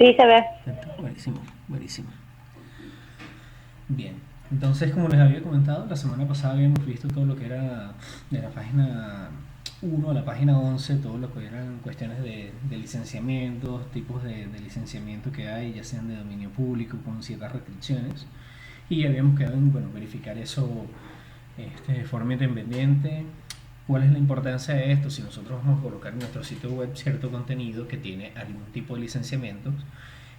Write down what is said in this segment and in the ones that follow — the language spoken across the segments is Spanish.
Sí, se ve. Buenísimo, buenísimo. Bien, entonces como les había comentado, la semana pasada habíamos visto todo lo que era de la página 1 a la página 11, todo lo que eran cuestiones de licenciamientos, tipos de licenciamiento que hay, ya sean de dominio público con ciertas restricciones. Y habíamos quedado en verificar eso de forma independiente. ¿Cuál es la importancia de esto? Si nosotros vamos a colocar en nuestro sitio web cierto contenido que tiene algún tipo de licenciamientos,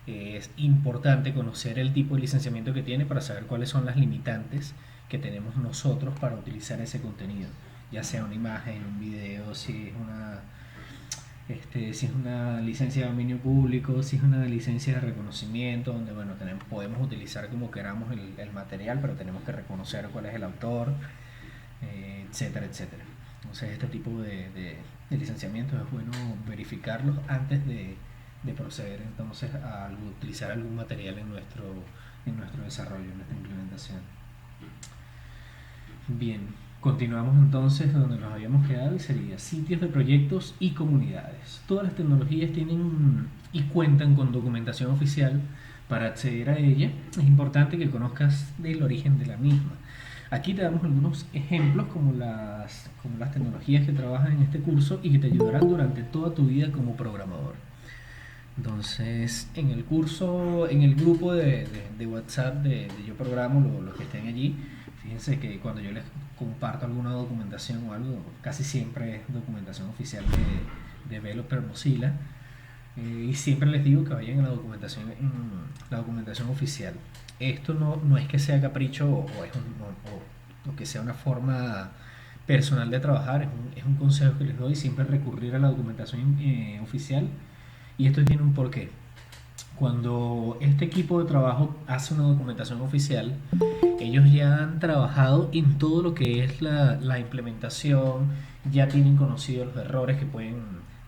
es importante conocer el tipo de licenciamiento que tiene para saber cuáles son las limitantes que tenemos nosotros para utilizar ese contenido, ya sea una imagen, un video, si es una licencia de dominio público, si es una licencia de reconocimiento, donde bueno, podemos utilizar como queramos el material, pero tenemos que reconocer cuál es el autor, etcétera, etcétera. Entonces este tipo de licenciamientos es bueno verificarlos antes de proceder entonces a utilizar algún material en nuestro desarrollo, en nuestra implementación. Bien, continuamos entonces donde nos habíamos quedado y sería sitios de proyectos y comunidades. Todas las tecnologías tienen y cuentan con documentación oficial. Para acceder a ella es importante que conozcas el origen de la misma. Aquí te damos algunos ejemplos como las tecnologías que trabajan en este curso y que te ayudarán durante toda tu vida como programador. Entonces, en el curso, en el grupo de WhatsApp de Yo Programo, los que estén allí, fíjense que cuando yo les comparto alguna documentación o algo, casi siempre es documentación oficial de Developer Mozilla, y siempre les digo que vayan a la documentación oficial. Esto no es que sea capricho o que sea una forma personal de trabajar, es un consejo que les doy, siempre recurrir a la documentación oficial. Y esto tiene un porqué. Cuando este equipo de trabajo hace una documentación oficial, ellos ya han trabajado en todo lo que es la implementación, ya tienen conocidos los errores que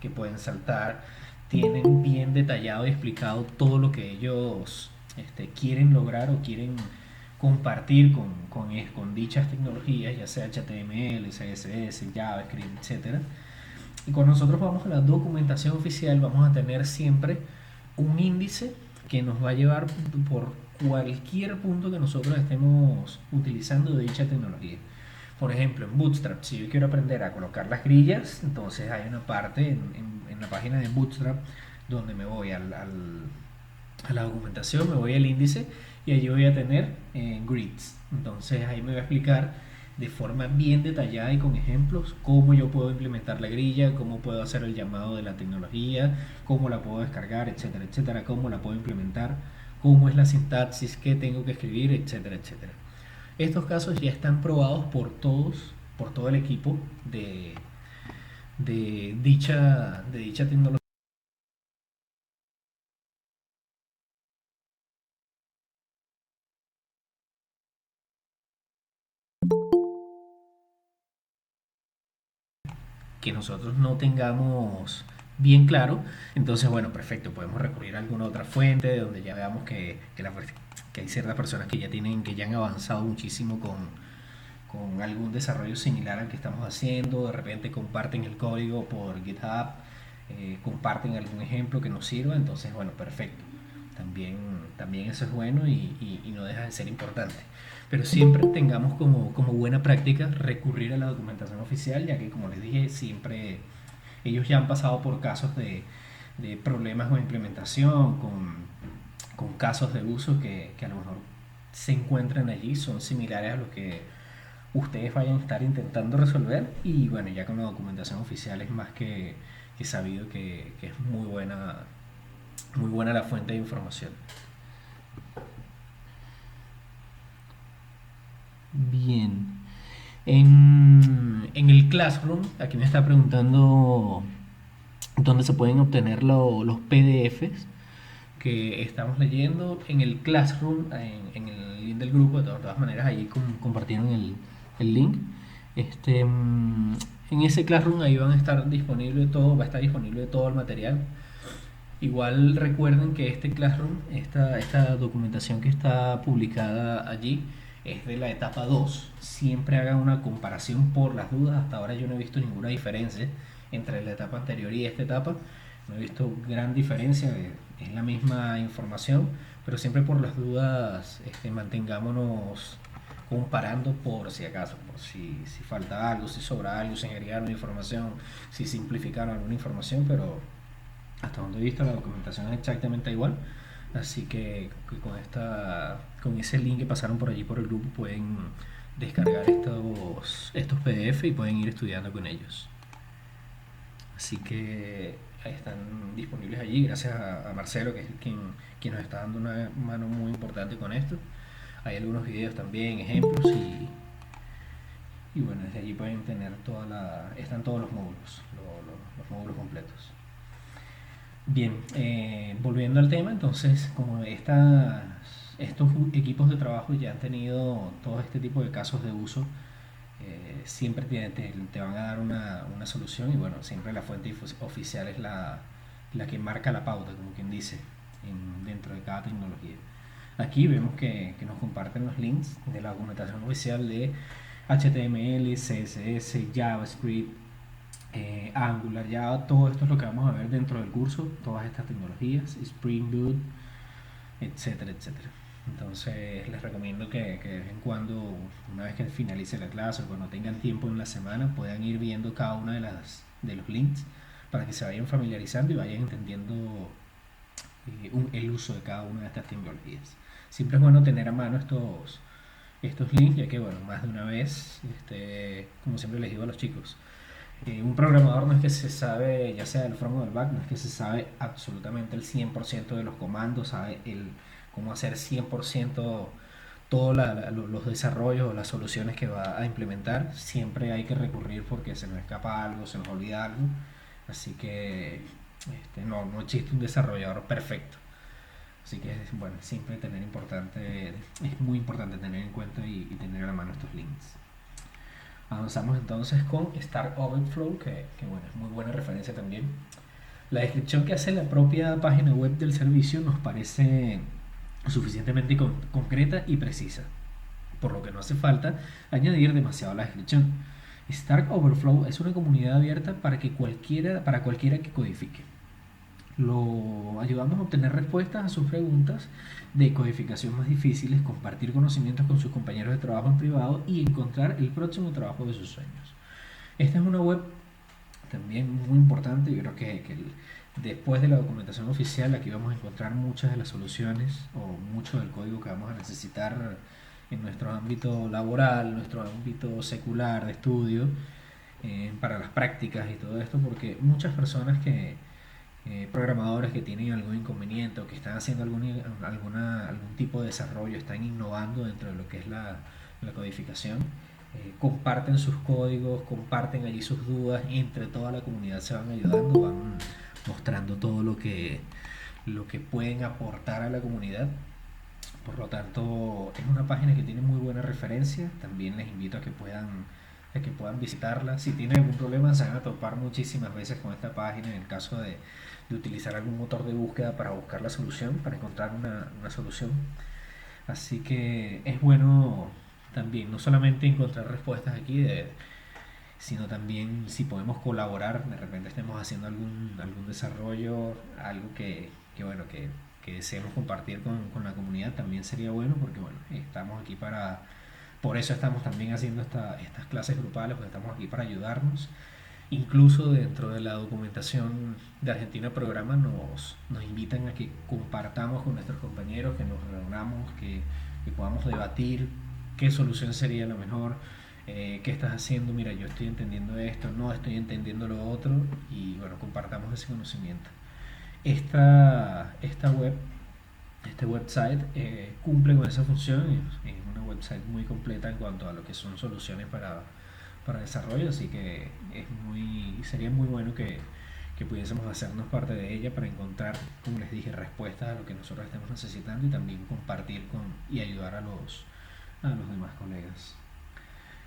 pueden saltar, tienen bien detallado y explicado todo lo que ellos quieren lograr o quieren compartir con dichas tecnologías, ya sea HTML, CSS, JavaScript, etcétera. Y cuando nosotros vamos a la documentación oficial, vamos a tener siempre un índice que nos va a llevar por cualquier punto que nosotros estemos utilizando de dicha tecnología. Por ejemplo, en Bootstrap, si yo quiero aprender a colocar las grillas, entonces hay una parte en la página de Bootstrap donde me voy a la documentación, me voy al índice y allí voy a tener grids. Entonces ahí me va a explicar de forma bien detallada y con ejemplos cómo yo puedo implementar la grilla, cómo puedo hacer el llamado de la tecnología, cómo la puedo descargar, etcétera, etcétera, cómo la puedo implementar, cómo es la sintaxis que tengo que escribir, etcétera, etcétera. Estos casos ya están probados por todo el equipo de dicha tecnología, que nosotros no tengamos bien claro. Entonces, bueno, perfecto, podemos recurrir a alguna otra fuente de donde ya veamos que hay ciertas personas que ya han avanzado muchísimo con algún desarrollo similar al que estamos haciendo. De repente comparten el código por GitHub, comparten algún ejemplo que nos sirva. Entonces, bueno, perfecto. También eso es bueno y no deja de ser importante. Pero siempre tengamos como buena práctica recurrir a la documentación oficial, ya que como les dije, siempre ellos ya han pasado por casos de problemas con implementación, con casos de uso que a lo mejor se encuentran allí, son similares a los que ustedes vayan a estar intentando resolver. Y bueno, ya con la documentación oficial es más que sabido que es muy buena la fuente de información. Bien. En el Classroom, aquí me está preguntando dónde se pueden obtener los PDFs que estamos leyendo. En el Classroom, en el link del grupo, de todas maneras, ahí compartieron el link. En ese Classroom ahí va a estar disponible todo el material. Igual recuerden que este Classroom, esta documentación que está publicada allí, es de la etapa 2. Siempre hagan una comparación por las dudas. Hasta ahora yo no he visto ninguna diferencia entre la etapa anterior y esta etapa. No he visto gran diferencia, es la misma información, pero siempre por las dudas mantengámonos comparando por si acaso, por si falta algo, si sobra algo, si agregaron información, si simplificaron alguna información, pero hasta donde he visto la documentación es exactamente igual. Así que con ese link que pasaron por allí por el grupo pueden descargar estos PDF y pueden ir estudiando con ellos. Así que ahí están disponibles allí, gracias a Marcelo, que es quien nos está dando una mano muy importante con esto. Hay algunos videos también, ejemplos y bueno, desde allí pueden tener están todos los módulos, los módulos completos. Bien, volviendo al tema, entonces, como estos equipos de trabajo ya han tenido todo este tipo de casos de uso, siempre te van a dar una solución y bueno, siempre la fuente oficial es la que marca la pauta, como quien dice, dentro de cada tecnología. Aquí vemos que nos comparten los links de la documentación oficial de HTML, CSS, JavaScript, Angular, ya todo esto es lo que vamos a ver dentro del curso, todas estas tecnologías, Spring Boot, etcétera, etcétera. Entonces les recomiendo que de vez en cuando, una vez que finalice la clase o cuando tengan tiempo en la semana, puedan ir viendo cada una de los links para que se vayan familiarizando y vayan entendiendo el uso de cada una de estas tecnologías. Siempre es bueno tener a mano estos links, ya que bueno, más de una vez, como siempre les digo a los chicos, un programador no es que se sabe, ya sea del front o del back, no es que se sabe absolutamente el 100% de los comandos, sabe cómo hacer 100% todos los desarrollos o las soluciones que va a implementar. Siempre hay que recurrir porque se nos escapa algo, se nos olvida algo. Así que no existe un desarrollador perfecto. Así que bueno, siempre es muy importante tener en cuenta y tener a la mano estos links. Avanzamos entonces con Stack Overflow, que bueno, es muy buena referencia también. La descripción que hace la propia página web del servicio nos parece suficientemente concreta y precisa, por lo que no hace falta añadir demasiado a la descripción. Stack Overflow es una comunidad abierta para cualquiera que codifique. Lo ayudamos a obtener respuestas a sus preguntas de codificación más difíciles, compartir conocimientos con sus compañeros de trabajo en privado y encontrar el próximo trabajo de sus sueños. Esta es una web también muy importante. Yo creo que después de la documentación oficial aquí vamos a encontrar muchas de las soluciones o mucho del código que vamos a necesitar en nuestro ámbito laboral, nuestro ámbito secular de estudio, para las prácticas y todo esto, porque muchas personas programadores que tienen algún inconveniente o que están haciendo algún tipo de desarrollo, están innovando dentro de lo que es la codificación, comparten sus códigos, comparten allí sus dudas, entre toda la comunidad se van ayudando, van mostrando todo lo que pueden aportar a la comunidad. Por lo tanto, es una página que tiene muy buena referencia. También les invito a que puedan visitarla. Si tienen algún problema, se van a topar muchísimas veces con esta página en el caso de utilizar algún motor de búsqueda para buscar la solución, para encontrar una solución. Así que es bueno también no solamente encontrar respuestas aquí, sino también si podemos colaborar, de repente estemos haciendo algún desarrollo, algo bueno, que deseemos compartir con la comunidad, también sería bueno, porque bueno, estamos aquí por eso estamos también haciendo estas clases grupales, porque estamos aquí para ayudarnos. Incluso dentro de la documentación de Argentina Programa nos invitan a que compartamos con nuestros compañeros, que nos reunamos, que podamos debatir qué solución sería la mejor, qué estás haciendo, mira, yo estoy entendiendo esto, no estoy entendiendo lo otro, y bueno, compartamos ese conocimiento. Esta web, este website, cumple con esa función. Es una website muy completa en cuanto a lo que son soluciones para desarrollo, así que sería muy bueno que pudiésemos hacernos parte de ella para encontrar, como les dije, respuestas a lo que nosotros estemos necesitando y también compartir y ayudar a los demás colegas.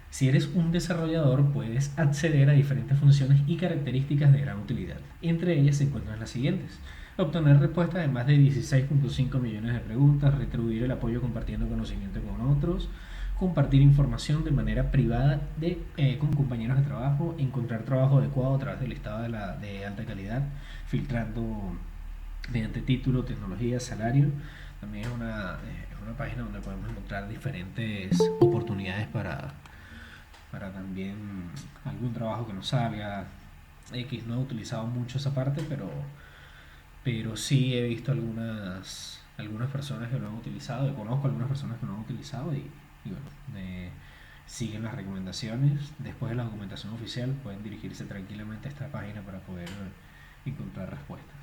Si eres un desarrollador, puedes acceder a diferentes funciones y características de gran utilidad. Entre ellas se encuentran las siguientes: obtener respuestas de más de 16.5 millones de preguntas, retribuir el apoyo compartiendo conocimiento con otros, compartir información de manera privada con compañeros de trabajo, encontrar trabajo adecuado a través del listado de alta calidad, filtrando mediante título, tecnología, salario. También es una página donde podemos encontrar diferentes oportunidades para también algún trabajo que nos salga. X no he utilizado mucho esa parte, pero sí he visto algunas personas que lo han utilizado, conozco algunas personas que lo han utilizado y bueno, siguen las recomendaciones. Después de la documentación oficial pueden dirigirse tranquilamente a esta página para poder encontrar respuestas.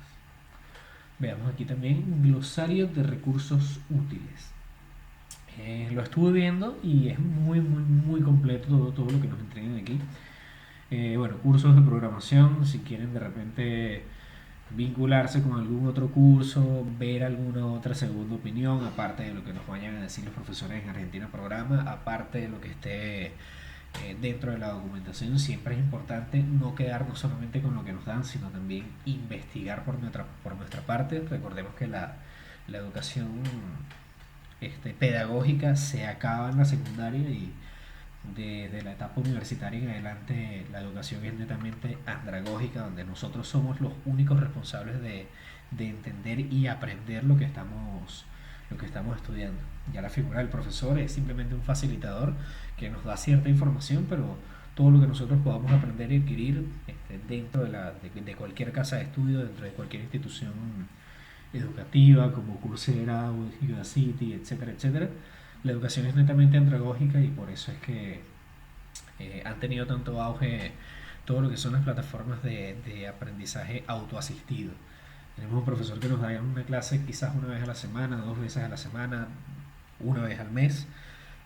Veamos aquí también glosario de recursos útiles. Lo estuve viendo y es muy completo todo lo que nos entregan aquí. Bueno, cursos de programación, si quieren de repente vincularse con algún otro curso, ver alguna otra segunda opinión, aparte de lo que nos vayan a decir los profesores en Argentina Programa, aparte de lo que esté dentro de la documentación. Siempre es importante no quedarnos solamente con lo que nos dan, sino también investigar por nuestra parte. Recordemos que la educación pedagógica se acaba en la secundaria y desde la etapa universitaria en adelante la educación es netamente andragógica, donde nosotros somos los únicos responsables de entender y aprender lo que estamos estudiando. Ya la figura del profesor es simplemente un facilitador que nos da cierta información, pero todo lo que nosotros podamos aprender y adquirir dentro de cualquier casa de estudio, dentro de cualquier institución educativa como Coursera, Udacity, etcétera, etcétera. La educación es netamente andragógica y por eso es que han tenido tanto auge todo lo que son las plataformas de aprendizaje autoasistido. Tenemos un profesor que nos da una clase quizás una vez a la semana, dos veces a la semana, una vez al mes,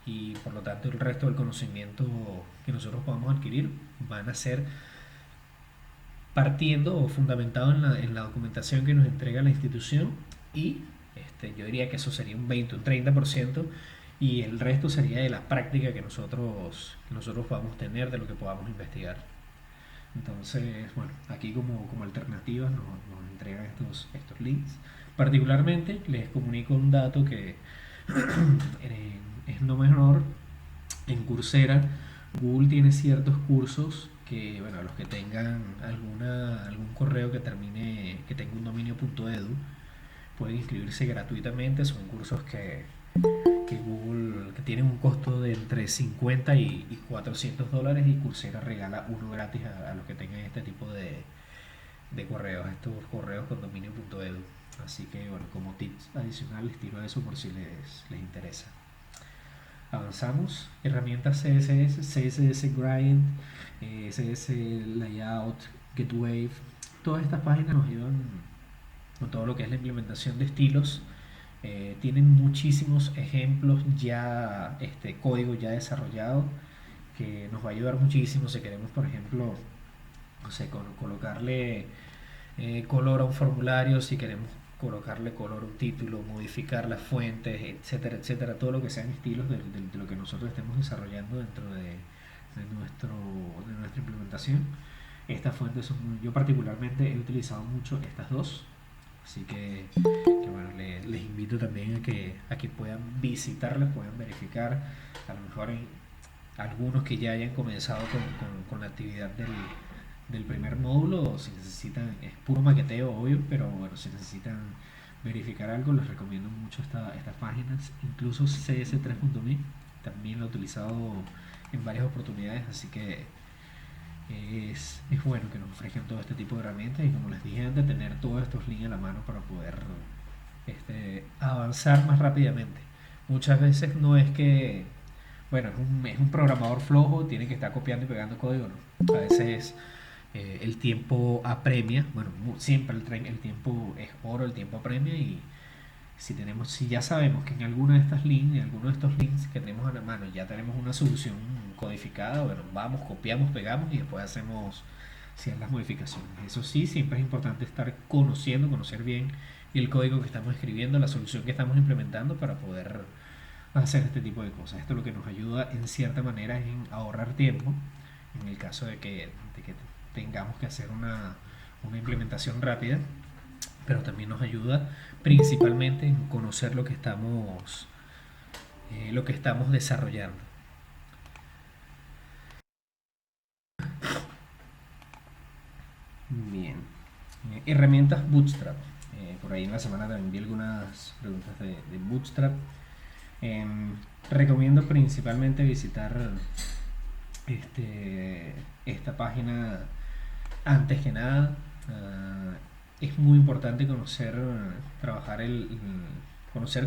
y por lo tanto el resto del conocimiento que nosotros podamos adquirir van a ser partiendo o fundamentado en la documentación que nos entrega la institución y yo diría que eso sería un 20, un 30% y el resto sería de la práctica que nosotros podamos tener, de lo que podamos investigar. Entonces, bueno, aquí como alternativas nos entregan estos links. Particularmente les comunico un dato que es no menor. En Coursera, Google tiene ciertos cursos que, bueno, los que tengan algún correo que tenga un dominio.edu, pueden inscribirse gratuitamente. Son cursos que Google, que tienen un costo de entre 50 y $400 y Coursera regala uno gratis a los que tengan este tipo de correos, estos correos con dominio.edu. Así que bueno, como tips adicionales tiro eso por si les interesa. Avanzamos. Herramientas CSS, CSS Grind, CSS Layout, GetWave. Todas estas páginas nos ayudan con todo lo que es la implementación de estilos. Tienen muchísimos ejemplos ya, código ya desarrollado que nos va a ayudar muchísimo si queremos, por ejemplo, no sé, colocarle color a un formulario, si queremos colocarle color a un título, modificar las fuentes, etcétera, etcétera, todo lo que sean estilos de lo que nosotros estemos desarrollando dentro de nuestra implementación. Estas fuentes yo particularmente he utilizado mucho estas dos, así que bueno, les invito también a que puedan visitarlas, puedan verificar, a lo mejor en algunos que ya hayan comenzado con la actividad del primer módulo, si necesitan, es puro maqueteo obvio, pero bueno, si necesitan verificar algo, les recomiendo mucho estas páginas. Incluso cs3.me también lo he utilizado en varias oportunidades, así que es bueno que nos ofrezcan todo este tipo de herramientas y, como les dije antes, tener todos estos links a la mano para poder avanzar más rápidamente. Muchas veces no es que, bueno, es un programador flojo, tiene que estar copiando y pegando código, ¿no? A veces el tiempo apremia. Bueno, siempre el tiempo es oro, el tiempo apremia, y si ya sabemos que en alguno de estos links que tenemos a la mano ya tenemos una solución codificada, bueno, vamos, copiamos, pegamos y después hacemos ciertas modificaciones. Eso sí, siempre es importante conocer bien el código que estamos escribiendo, la solución que estamos implementando para poder hacer este tipo de cosas. Esto lo que nos ayuda en cierta manera en ahorrar tiempo en el caso de que tengamos que hacer una implementación rápida, pero también nos ayuda principalmente en conocer lo que estamos desarrollando. Bien. Herramientas Bootstrap. Por ahí en la semana también vi algunas preguntas de Bootstrap. Em, Recomiendo principalmente visitar esta página antes que nada. Es muy importante conocer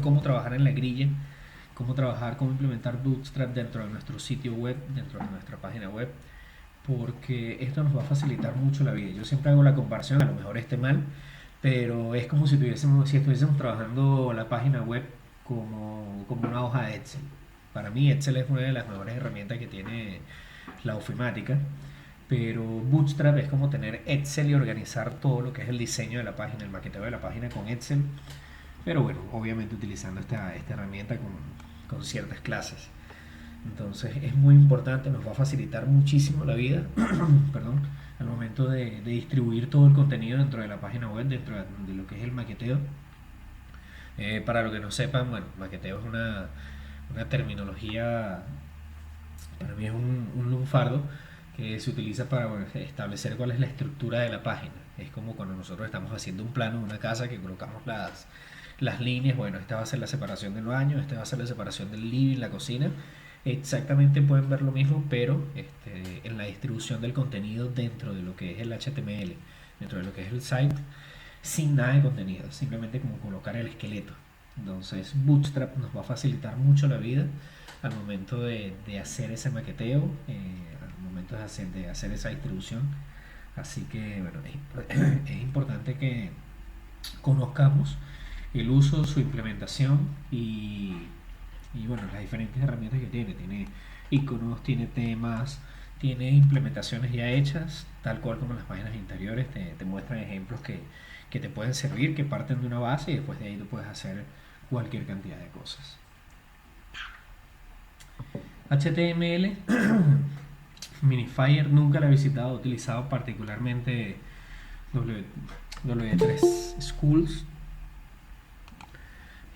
cómo trabajar en la grilla, cómo trabajar, cómo implementar Bootstrap dentro de nuestro sitio web, dentro de nuestra página web, porque esto nos va a facilitar mucho la vida. Yo siempre hago la comparación, a lo mejor esté mal, pero es como si estuviésemos trabajando la página web como una hoja de Excel. Para mí Excel es una de las mejores herramientas que tiene la ofimática, pero Bootstrap es como tener Excel y organizar todo lo que es el diseño de la página, el maqueteo de la página con Excel, pero bueno, obviamente utilizando esta herramienta con ciertas clases. Entonces es muy importante, nos va a facilitar muchísimo la vida, perdón, al momento de distribuir todo el contenido dentro de la página web, dentro de lo que es el maqueteo. Para los que no sepan, bueno, maqueteo es una terminología, para mí es un lunfardo que se utiliza para, bueno, establecer cuál es la estructura de la página. Es como cuando nosotros estamos haciendo un plano de una casa que colocamos las líneas. Bueno, esta va a ser la separación del baño, esta va a ser la separación del living, la cocina. Exactamente pueden ver lo mismo, pero en la distribución del contenido dentro de lo que es el HTML, dentro de lo que es el site, sin nada de contenido, simplemente como colocar el esqueleto. Entonces Bootstrap nos va a facilitar mucho la vida al momento de hacer ese maqueteo, al momento de hacer esa distribución. Así que bueno, es importante que conozcamos el uso, su implementación y bueno, las diferentes herramientas que tiene. Tiene iconos, tiene temas, tiene implementaciones ya hechas, tal cual como las páginas interiores. Te muestran ejemplos que te pueden servir, que parten de una base y después de ahí tú puedes hacer cualquier cantidad de cosas. HTML, Minifier nunca la he visitado, he utilizado particularmente W3 Schools.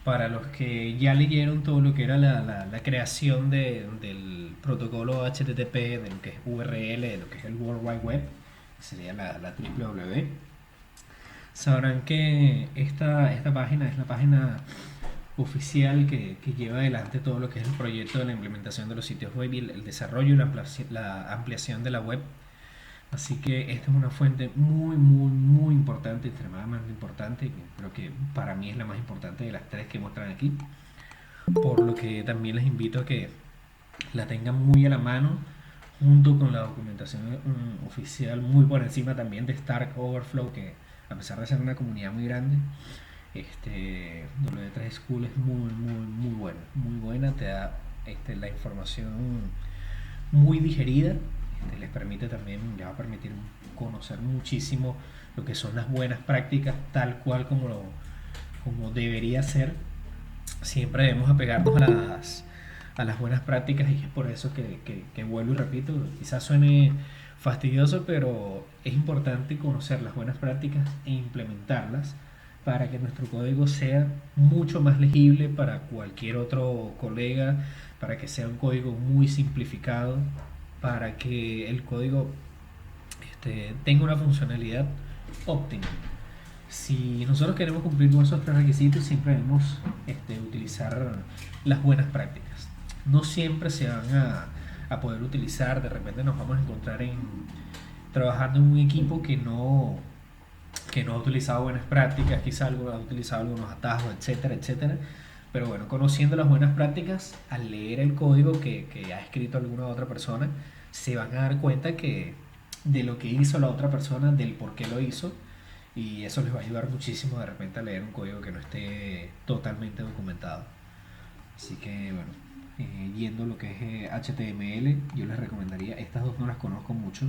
Para los que ya leyeron todo lo que era la creación del protocolo HTTP, de lo que es URL, de lo que es el World Wide Web, que sería la www, sabrán que esta página es la página oficial que lleva adelante todo lo que es el proyecto de la implementación de los sitios web y el desarrollo y la ampliación de la web. Así que esta es una fuente muy importante, extremadamente importante, creo que para mí es la más importante de las tres que muestran aquí, por lo que también les invito a que la tengan muy a la mano, junto con la documentación oficial, muy por encima también de Stack Overflow, que a pesar de ser una comunidad muy grande, W3 School es muy buena, te da la información muy digerida. Les permite también, les va a permitir conocer muchísimo lo que son las buenas prácticas, tal cual como debería ser. Siempre debemos apegarnos a las buenas prácticas y es por eso que vuelvo y repito, quizás suene fastidioso, pero es importante conocer las buenas prácticas e implementarlas para que nuestro código sea mucho más legible para cualquier otro colega, para que sea un código muy simplificado, para que el código tenga una funcionalidad óptima. Si nosotros queremos cumplir con esos tres requisitos, siempre debemos utilizar las buenas prácticas. No siempre se van a poder utilizar, de repente nos vamos a encontrar trabajando en un equipo que no ha utilizado buenas prácticas, quizá ha utilizado algunos atajos, etcétera. Pero bueno, conociendo las buenas prácticas, al leer el código que ha escrito alguna otra persona, se van a dar cuenta de lo que hizo la otra persona, del por qué lo hizo, y eso les va a ayudar muchísimo de repente a leer un código que no esté totalmente documentado. Así que bueno, yendo lo que es HTML, yo les recomendaría, estas dos no las conozco mucho.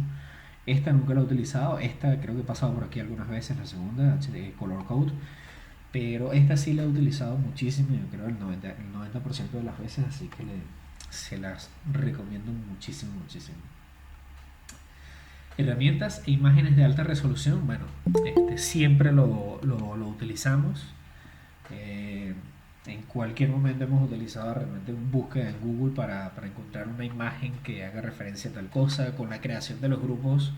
Esta nunca la he utilizado, esta creo que he pasado por aquí algunas veces, la segunda, Color Code, pero esta sí la he utilizado muchísimo, yo creo el 90% de las veces, así que se las recomiendo muchísimo. Herramientas e imágenes de alta resolución, bueno, siempre lo utilizamos. en cualquier momento hemos utilizado realmente un búsqueda en Google para encontrar una imagen que haga referencia a tal cosa. Con la creación de los grupos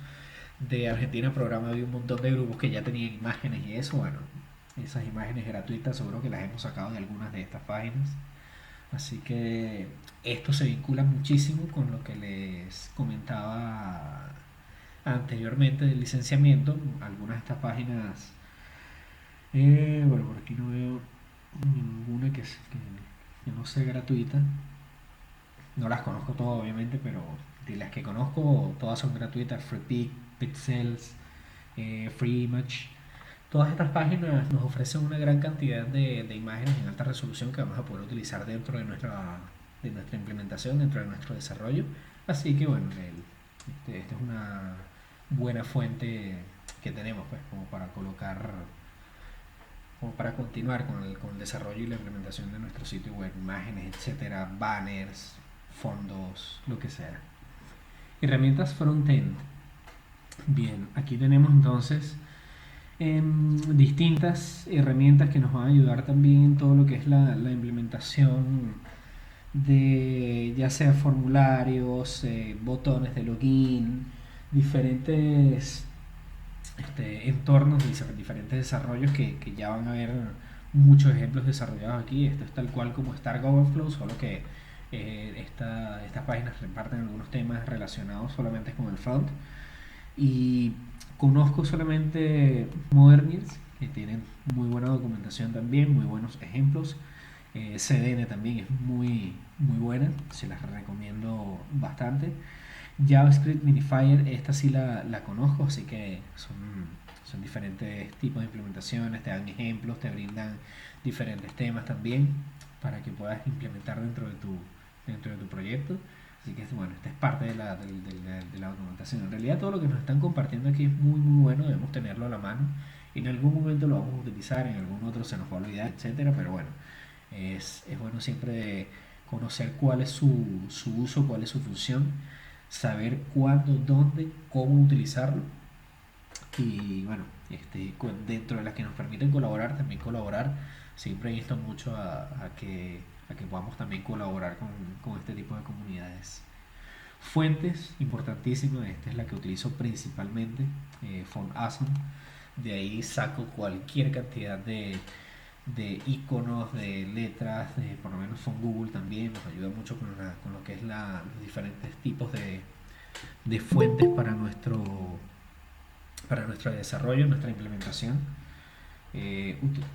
de Argentina Programa había un montón de grupos que ya tenían imágenes y eso, bueno, esas imágenes gratuitas seguro que las hemos sacado de algunas de estas páginas. Así que esto se vincula muchísimo con lo que les comentaba anteriormente del licenciamiento. Algunas de estas páginas, bueno, por aquí no veo ninguna que no sea gratuita. No las conozco todas, obviamente, pero de las que conozco, todas son gratuitas. FreePic, Pixels, FreeImage. Todas estas páginas nos ofrecen una gran cantidad de imágenes en alta resolución que vamos a poder utilizar dentro de nuestra implementación, dentro de nuestro desarrollo. Así que bueno, esta es una buena fuente que tenemos pues, como para colocar, como para continuar con el desarrollo y la implementación de nuestro sitio web, imágenes, etcétera, banners, fondos, lo que sea. Herramientas frontend. Bien, aquí tenemos entonces distintas herramientas que nos van a ayudar también en todo lo que es la implementación de ya sea formularios, botones de login, diferentes entornos, diferentes desarrollos que ya van a ver muchos ejemplos desarrollados aquí. Esto es tal cual como Stack Overflow, solo que estas páginas reparten algunos temas relacionados solamente con el front. Y conozco solamente Moderniers, que tienen muy buena documentación también, muy buenos ejemplos. CDN también es muy buena, se las recomiendo bastante. JavaScript Minifier, esta sí la conozco, así que son diferentes tipos de implementaciones, te dan ejemplos, te brindan diferentes temas también para que puedas implementar dentro de tu proyecto. Así que bueno, esta es parte de la documentación. En realidad todo lo que nos están compartiendo aquí es muy bueno, debemos tenerlo a la mano. En algún momento lo vamos a utilizar, en algún otro se nos va a olvidar, etcétera. Pero bueno, es bueno siempre conocer cuál es su uso, cuál es su función, saber cuándo, dónde, cómo utilizarlo. Y bueno, dentro de las que nos permiten colaborar, también colaborar. Siempre insto mucho a que podamos también colaborar con este tipo de comunidades. Fuentes, importantísimo, esta es la que utilizo principalmente, Font Awesome. De ahí saco cualquier cantidad de iconos, de letras, por lo menos Font Google también nos ayuda mucho con lo que es los diferentes tipos de fuentes para nuestro desarrollo, nuestra implementación.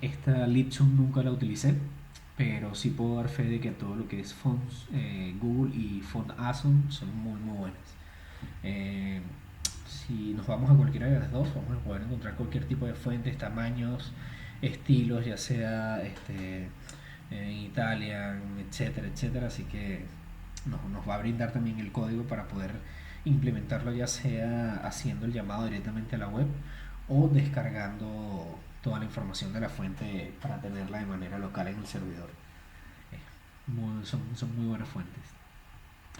Esta Lipsum nunca la utilicé, pero sí puedo dar fe de que todo lo que es fonts Google y Font Awesome son muy buenas. Eh, si nos vamos a cualquiera de las dos, vamos a poder encontrar cualquier tipo de fuentes, tamaños, estilos, ya sea Italian, etcétera. Así que nos va a brindar también el código para poder implementarlo, ya sea haciendo el llamado directamente a la web o descargando toda la información de la fuente para tenerla de manera local en el servidor. Son muy buenas fuentes.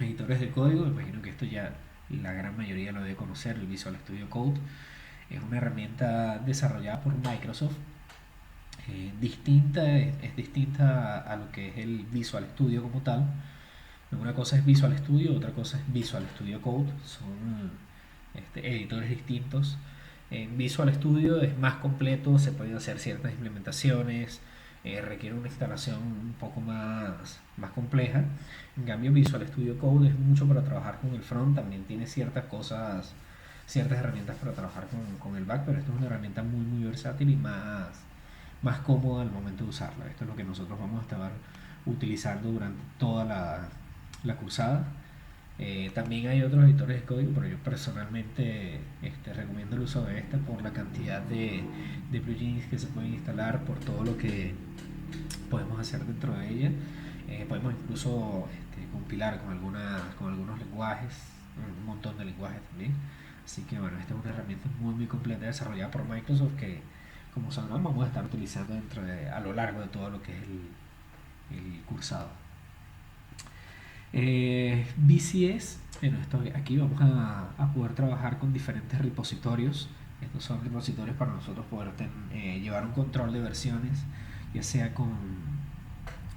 Editores de código, me imagino que esto ya la gran mayoría lo debe conocer. El Visual Studio Code es una herramienta desarrollada por Microsoft, es distinta a lo que es el Visual Studio como tal. Una cosa es Visual Studio, otra cosa es Visual Studio Code, son editores distintos. En Visual Studio es más completo, se pueden hacer ciertas implementaciones, requiere una instalación un poco más compleja. En cambio, Visual Studio Code es mucho para trabajar con el front, también tiene ciertas cosas, ciertas herramientas para trabajar con el back, pero esto es una herramienta muy versátil y más cómoda al momento de usarla. Esto es lo que nosotros vamos a estar utilizando durante toda la cursada. También hay otros editores de código, pero yo personalmente recomiendo el uso de esta por la cantidad de plugins que se pueden instalar, por todo lo que podemos hacer dentro de ella. Podemos incluso compilar con algunos lenguajes, un montón de lenguajes también. Así que bueno, esta es una herramienta muy completa desarrollada por Microsoft que, como sabrán, vamos a estar utilizando a lo largo de todo lo que es el cursado. VCS, bueno, aquí vamos a poder trabajar con diferentes repositorios. Estos son repositorios para nosotros poder llevar un control de versiones, ya sea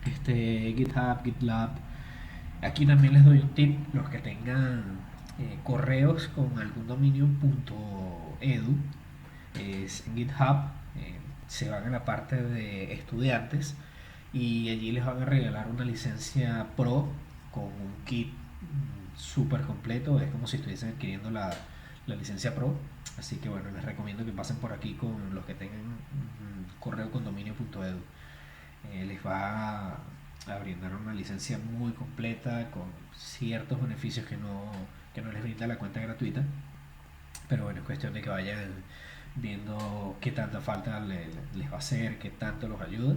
GitHub, GitLab. Aquí también les doy un tip, los que tengan correos con algún dominio .edu, es en GitHub, se van a la parte de estudiantes y allí les van a regalar una licencia Pro con un kit súper completo, es como si estuviesen adquiriendo la licencia Pro, así que bueno, les recomiendo que pasen por aquí con los que tengan un correo con dominio.edu. Les va a brindar una licencia muy completa con ciertos beneficios que no les brinda la cuenta gratuita, pero bueno, es cuestión de que vayan viendo qué tanta falta les va a hacer, qué tanto los ayuda.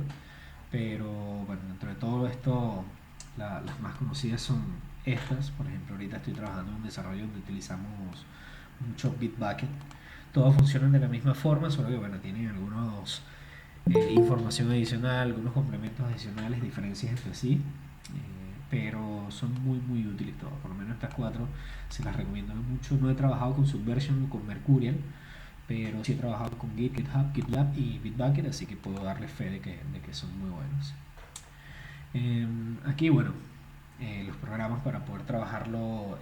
Pero bueno, dentro de todo esto, las más conocidas son estas. Por ejemplo, ahorita estoy trabajando en un desarrollo donde utilizamos mucho Bitbucket. Todas funcionan de la misma forma, solo que bueno, tienen algunos información adicional, algunos complementos adicionales, diferencias entre sí, pero son muy útiles todas. Por lo menos estas cuatro se las recomiendo mucho. No he trabajado con Subversion o con Mercurial, pero sí he trabajado con Git, GitHub, GitLab y Bitbucket, así que puedo darles fe de que son muy buenos. Aquí, bueno, los programas para poder trabajarlo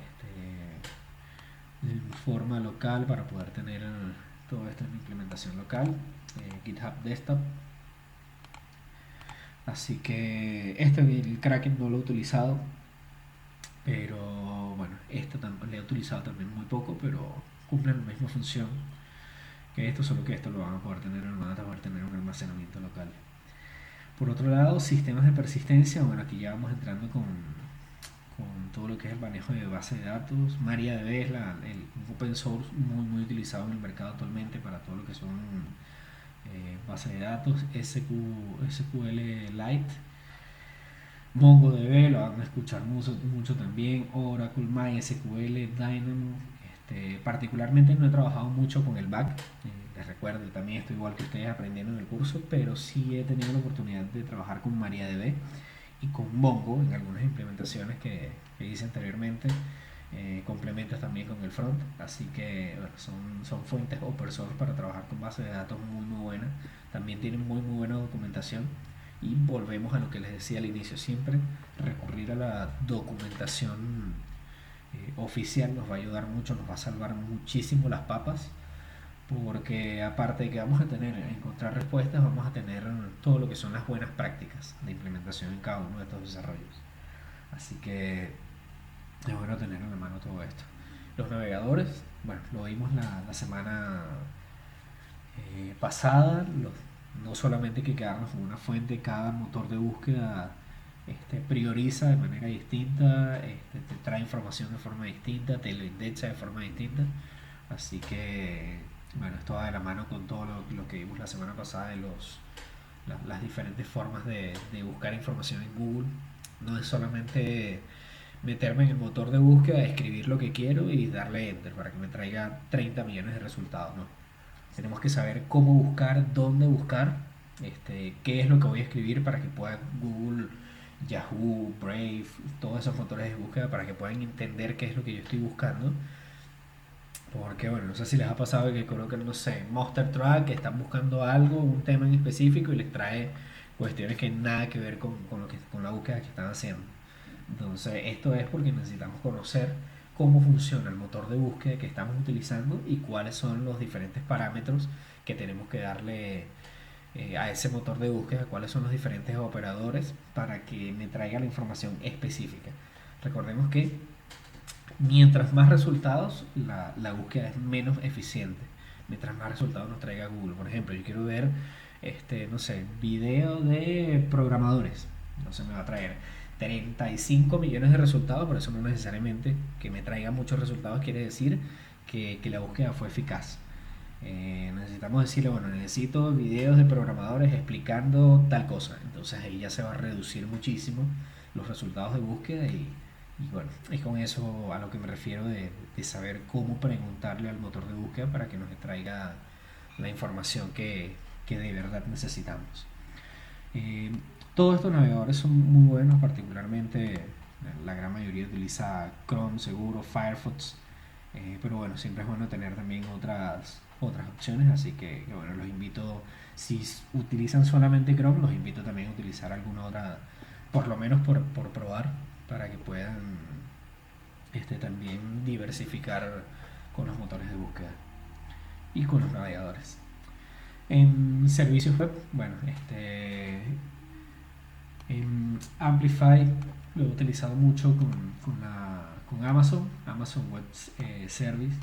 de forma local, para poder tener todo esto en implementación local. GitHub Desktop. Así que el Kraken no lo he utilizado, pero bueno, le he utilizado también muy poco, pero cumplen la misma función que esto, solo que esto lo van a poder tener, un almacenamiento local. Por otro lado, sistemas de persistencia, bueno, aquí ya vamos entrando con todo lo que es el manejo de base de datos. MariaDB es el open source muy utilizado en el mercado actualmente para todo lo que son base de datos. SQLite, MongoDB lo van a escuchar mucho también. Oracle, MySQL, Dynamo. Particularmente no he trabajado mucho con el back. Les recuerdo, también estoy igual que ustedes aprendiendo en el curso, pero sí he tenido la oportunidad de trabajar con MariaDB y con Mongo en algunas implementaciones que hice anteriormente. Complementos también con el front, así que bueno, son fuentes open source para trabajar con bases de datos muy buenas. También tienen muy buena documentación y volvemos a lo que les decía al inicio, siempre recurrir a la documentación oficial nos va a ayudar mucho, nos va a salvar muchísimo las papas, porque aparte de que vamos a encontrar respuestas, vamos a tener todo lo que son las buenas prácticas de implementación en cada uno de estos desarrollos. Así que es bueno tener en la mano todo esto. Los navegadores, bueno, lo vimos la semana pasada, no solamente que quedarnos con una fuente, cada motor de búsqueda prioriza de manera distinta, te trae información de forma distinta, te lo indexa de forma distinta. Así que, bueno, esto va de la mano con todo lo que vimos la semana pasada de las diferentes formas de buscar información en Google. No es solamente meterme en el motor de búsqueda, escribir lo que quiero y darle enter para que me traiga 30 millones de resultados. No, tenemos que saber cómo buscar, dónde buscar, qué es lo que voy a escribir para que pueda Google, Yahoo, Brave, todos esos motores de búsqueda para que puedan entender qué es lo que yo estoy buscando. Porque bueno, no sé si les ha pasado que colocan, no sé, Monster Truck, que están buscando algo, un tema en específico y les trae cuestiones que nada que ver con la búsqueda que están haciendo. Entonces, esto es porque necesitamos conocer cómo funciona el motor de búsqueda que estamos utilizando y cuáles son los diferentes parámetros que tenemos que darle a ese motor de búsqueda, cuáles son los diferentes operadores para que me traiga la información específica. Recordemos que mientras más resultados, la búsqueda es menos eficiente. Mientras más resultados nos traiga Google. Por ejemplo, yo quiero ver, no sé, video de programadores. Entonces me va a traer 35 millones de resultados, pero eso no necesariamente que me traiga muchos resultados quiere decir que la búsqueda fue eficaz. Necesitamos decirle, bueno, necesito videos de programadores explicando tal cosa. Entonces ahí ya se va a reducir muchísimo los resultados de búsqueda y bueno, es con eso a lo que me refiero de saber cómo preguntarle al motor de búsqueda para que nos traiga la información que de verdad necesitamos. Eh, Todos estos navegadores son muy buenos, particularmente la gran mayoría utiliza Chrome, seguro, Firefox, pero bueno, siempre es bueno tener también otras opciones, así que bueno, los invito, si utilizan solamente Chrome, los invito también a utilizar alguna otra por lo menos por probar, para que puedan también diversificar con los motores de búsqueda y con los navegadores. En servicios web, bueno, en Amplify lo he utilizado mucho con Amazon Web Service,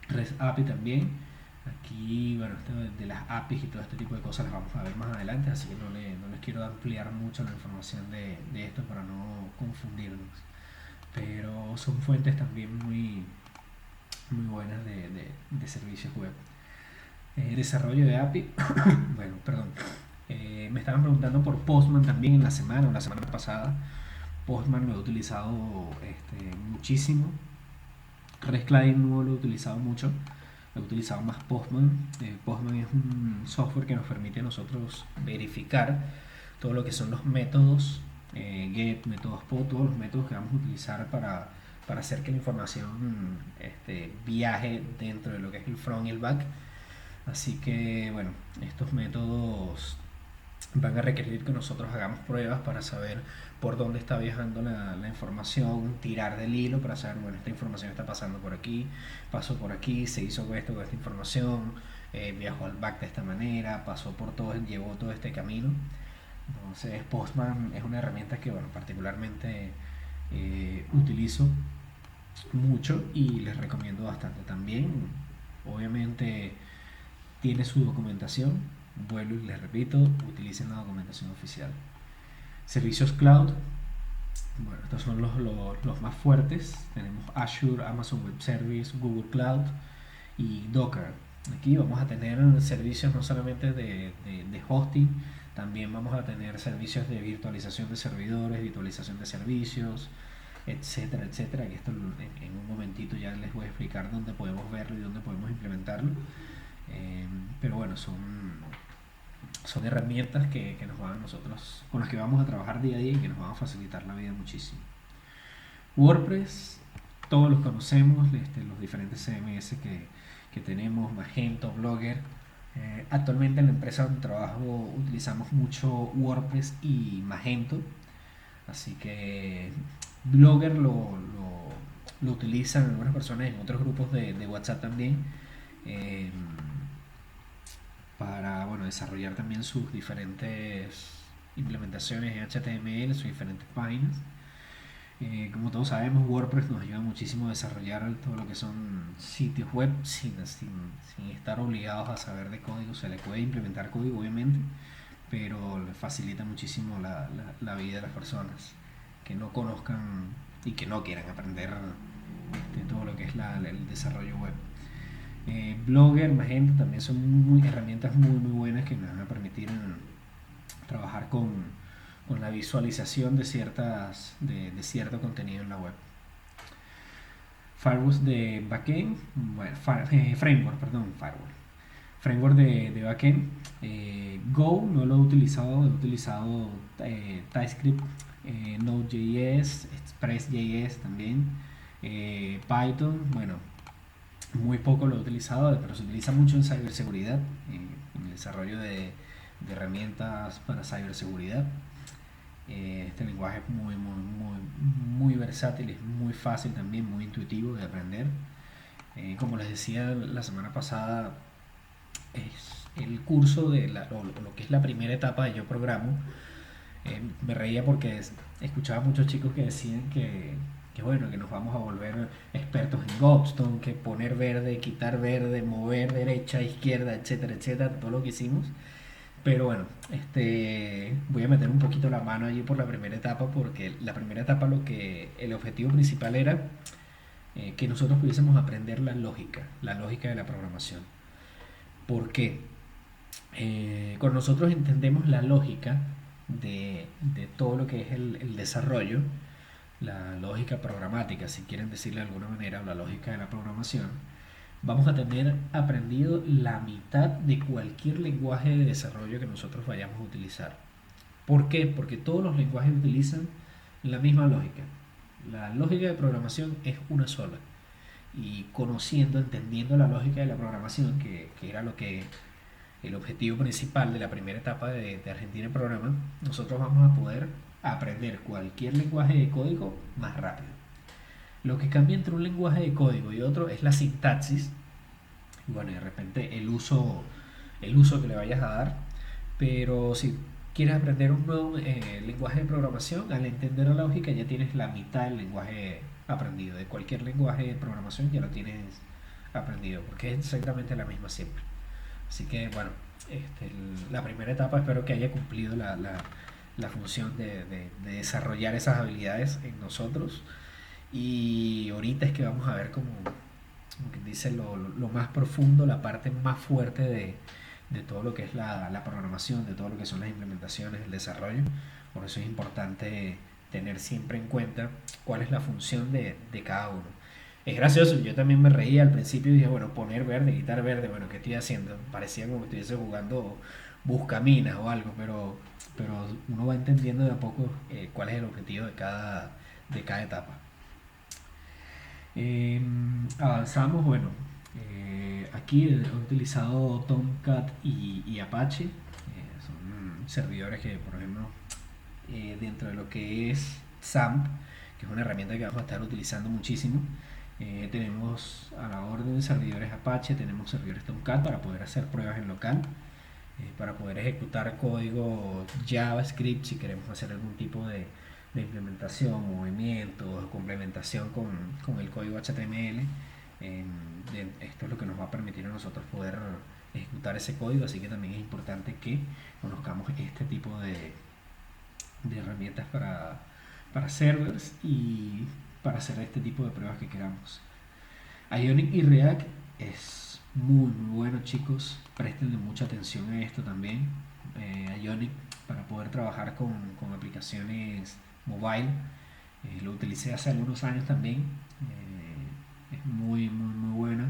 REST API también. Aquí, bueno, esto de las APIs y todo este tipo de cosas las vamos a ver más adelante, así que no les quiero ampliar mucho la información de esto para no confundirnos. Pero son fuentes también muy buenas de servicios web. Desarrollo de API, bueno, perdón. Me estaban preguntando por Postman también en la semana o la semana pasada. Postman lo he utilizado muchísimo. REST Client no lo he utilizado mucho. He utilizado más Postman. Postman es un software que nos permite a nosotros verificar todo lo que son los métodos get, métodos put, todos los métodos que vamos a utilizar para hacer que la información viaje dentro de lo que es el front y el back. Así que bueno, estos métodos van a requerir que nosotros hagamos pruebas para saber por dónde está viajando la información, tirar del hilo para saber, bueno, esta información está pasando por aquí, pasó por aquí, se hizo esto con esta información, viajó al back de esta manera, pasó por todo, llevó todo este camino. Entonces Postman es una herramienta que, bueno, particularmente utilizo mucho y les recomiendo bastante también. Obviamente tiene su documentación, vuelvo y les repito, utilicen la documentación oficial. Servicios cloud, bueno, estos son los más fuertes. Tenemos Azure, Amazon Web Service, Google Cloud y Docker. Aquí vamos a tener servicios no solamente de hosting, también vamos a tener servicios de virtualización de servidores, virtualización de servicios, etcétera, etcétera. Que esto en un momentito ya les voy a explicar dónde podemos verlo y dónde podemos implementarlo. Pero bueno, son herramientas que nos van a nosotros, con las que vamos a trabajar día a día y que nos van a facilitar la vida muchísimo. WordPress, todos los conocemos, los diferentes CMS que tenemos, Magento, Blogger. Actualmente en la empresa donde trabajo utilizamos mucho WordPress y Magento, así que Blogger lo utilizan algunas personas en otros grupos de WhatsApp también. Eh, para, bueno, desarrollar también sus diferentes implementaciones en HTML, sus diferentes páginas. Como todos sabemos, WordPress nos ayuda muchísimo a desarrollar todo lo que son sitios web sin estar obligados a saber de código. Se le puede implementar código, obviamente, pero le facilita muchísimo la vida de las personas que no conozcan y que no quieran aprender todo lo que es el desarrollo web. Blogger, Magento también son herramientas muy buenas que nos van a permitir trabajar con la visualización de cierto contenido en la web. Firewalls de backend, bueno, framework de backend. Go no lo he utilizado TypeScript, Node.js, Express.js también, Python, bueno, muy poco lo he utilizado, pero se utiliza mucho en ciberseguridad, en el desarrollo de herramientas para ciberseguridad. Este lenguaje es muy versátil, es muy fácil también, muy intuitivo de aprender. Como les decía la semana pasada, es el curso de lo que es la primera etapa de Yo Programo. Me reía porque escuchaba a muchos chicos que decían que bueno, que nos vamos a volver expertos en Gobstone, que poner verde, quitar verde, mover derecha, izquierda, etcétera, etcétera, todo lo que hicimos. Pero bueno, voy a meter un poquito la mano allí por la primera etapa, porque la primera etapa el objetivo principal era que nosotros pudiésemos aprender la lógica de la programación. ¿Por qué? Cuando nosotros entendemos la lógica de todo lo que es el desarrollo, la lógica programática, si quieren decirle de alguna manera, o la lógica de la programación, vamos a tener aprendido la mitad de cualquier lenguaje de desarrollo que nosotros vayamos a utilizar. ¿Por qué? Porque todos los lenguajes utilizan la misma lógica. La lógica de programación es una sola. Y entendiendo la lógica de la programación, que era el objetivo principal de la primera etapa de Argentina en Programa, nosotros vamos a poder aprender cualquier lenguaje de código más rápido. Lo que cambia entre un lenguaje de código y otro es la sintaxis, y bueno, y de repente el uso que le vayas a dar, pero si quieres aprender un nuevo lenguaje de programación, al entender la lógica ya tienes la mitad del lenguaje aprendido. De cualquier lenguaje de programación ya lo tienes aprendido, porque es exactamente la misma siempre. Así que bueno, la primera etapa espero que haya cumplido la función de desarrollar esas habilidades en nosotros. Y ahorita es que vamos a ver como que dice lo más profundo, la parte más fuerte de todo lo que es la programación, de todo lo que son las implementaciones, el desarrollo. Por eso es importante tener siempre en cuenta cuál es la función de cada uno. Es gracioso, yo también me reía al principio y dije, bueno, poner verde, quitar verde, bueno, ¿qué estoy haciendo? Parecía como que estuviese jugando buscaminas o algo, pero uno va entendiendo de a poco cuál es el objetivo de cada etapa. Eh, Avanzamos, bueno, aquí he utilizado Tomcat y Apache, son servidores que, por ejemplo, dentro de lo que es XAMPP, que es una herramienta que vamos a estar utilizando muchísimo, tenemos a la orden de servidores Apache, tenemos servidores Tomcat para poder hacer pruebas en local, para poder ejecutar código JavaScript si queremos hacer algún tipo de implementación, movimientos o complementación con el código HTML. Esto es lo que nos va a permitir a nosotros poder ejecutar ese código, así que también es importante que conozcamos este tipo de herramientas para servers y para hacer este tipo de pruebas que queramos. Ionic y React es muy bueno, chicos, prestenle mucha atención a esto también. Ionic para poder trabajar con aplicaciones mobile, lo utilicé hace algunos años también, es muy buena.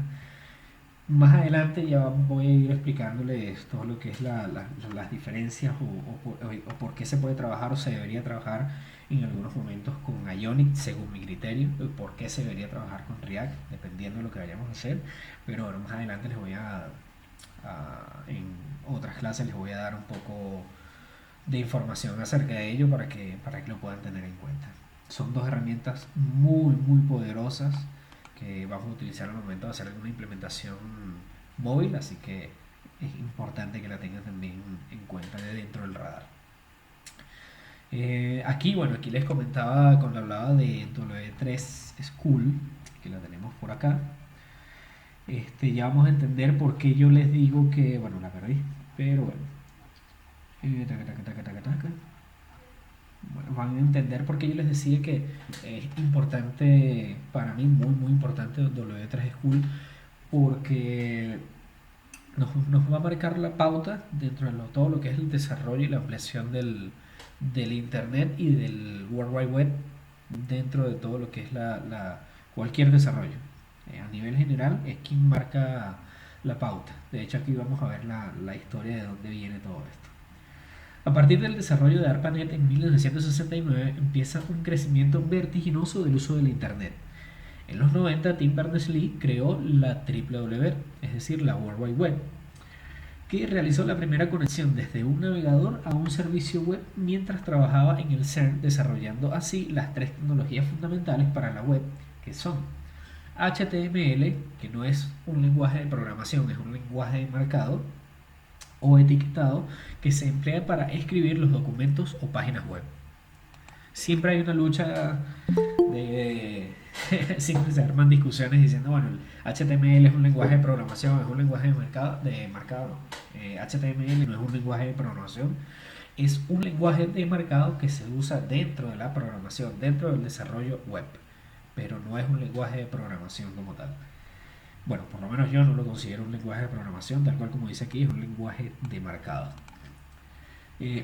Más adelante ya voy a ir explicándoles todo lo que es las diferencias o por qué se puede trabajar o se debería trabajar en algunos momentos con Ionic según mi criterio, y por qué se debería trabajar con React dependiendo de lo que vayamos a hacer. Pero bueno, más adelante en otras clases les voy a dar un poco de información acerca de ello para que lo puedan tener en cuenta. Son dos herramientas muy poderosas que vamos a utilizar al momento de hacer alguna implementación móvil, así que es importante que la tengan también en cuenta de dentro del radar. Aquí les comentaba cuando hablaba de W3 School, que la tenemos por acá. Ya vamos a entender por qué yo les digo que, bueno, la perdí, pero bueno. Bueno, van a entender por qué yo les decía que es importante, para mí muy importante W3 School, porque nos va a marcar la pauta dentro de todo lo que es el desarrollo y la ampliación del Internet y del World Wide Web dentro de todo lo que es cualquier desarrollo. A nivel general es quien marca la pauta. De hecho aquí vamos a ver la historia de dónde viene todo esto. A partir del desarrollo de ARPANET en 1969 empieza un crecimiento vertiginoso del uso del Internet. En los 90 Tim Berners-Lee creó la WWW, es decir, la World Wide Web, que realizó la primera conexión desde un navegador a un servicio web mientras trabajaba en el CERN desarrollando así las tres tecnologías fundamentales para la web, que son HTML, que no es un lenguaje de programación, es un lenguaje de marcado, o etiquetado, que se emplea para escribir los documentos o páginas web. Siempre hay una lucha de siempre se arman discusiones diciendo, bueno, el HTML es un lenguaje de programación, es un lenguaje de marcado no. HTML no es un lenguaje de programación, es un lenguaje de marcado que se usa dentro de la programación, dentro del desarrollo web, pero no es un lenguaje de programación como tal. Bueno, por lo menos yo no lo considero un lenguaje de programación, tal cual como dice aquí, es un lenguaje de marcado.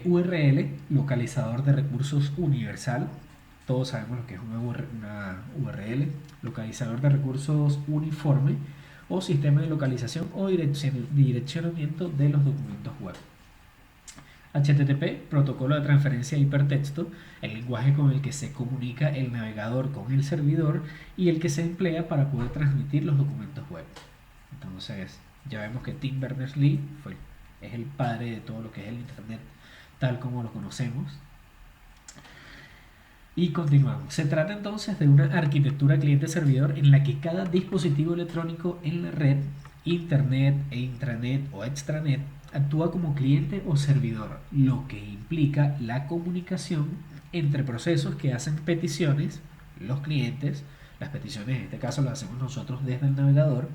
URL, localizador de recursos universal. Todos sabemos lo que es una URL, localizador de recursos uniforme o sistema de localización o direccionamiento de los documentos web. HTTP, protocolo de transferencia de hipertexto, el lenguaje con el que se comunica el navegador con el servidor y el que se emplea para poder transmitir los documentos web. Entonces, ya vemos que Tim Berners-Lee es el padre de todo lo que es el Internet tal como lo conocemos. Y continuamos. Se trata entonces de una arquitectura cliente-servidor en la que cada dispositivo electrónico en la red, internet e intranet o extranet, actúa como cliente o servidor, lo que implica la comunicación entre procesos que hacen peticiones, los clientes. Las peticiones en este caso las hacemos nosotros desde el navegador.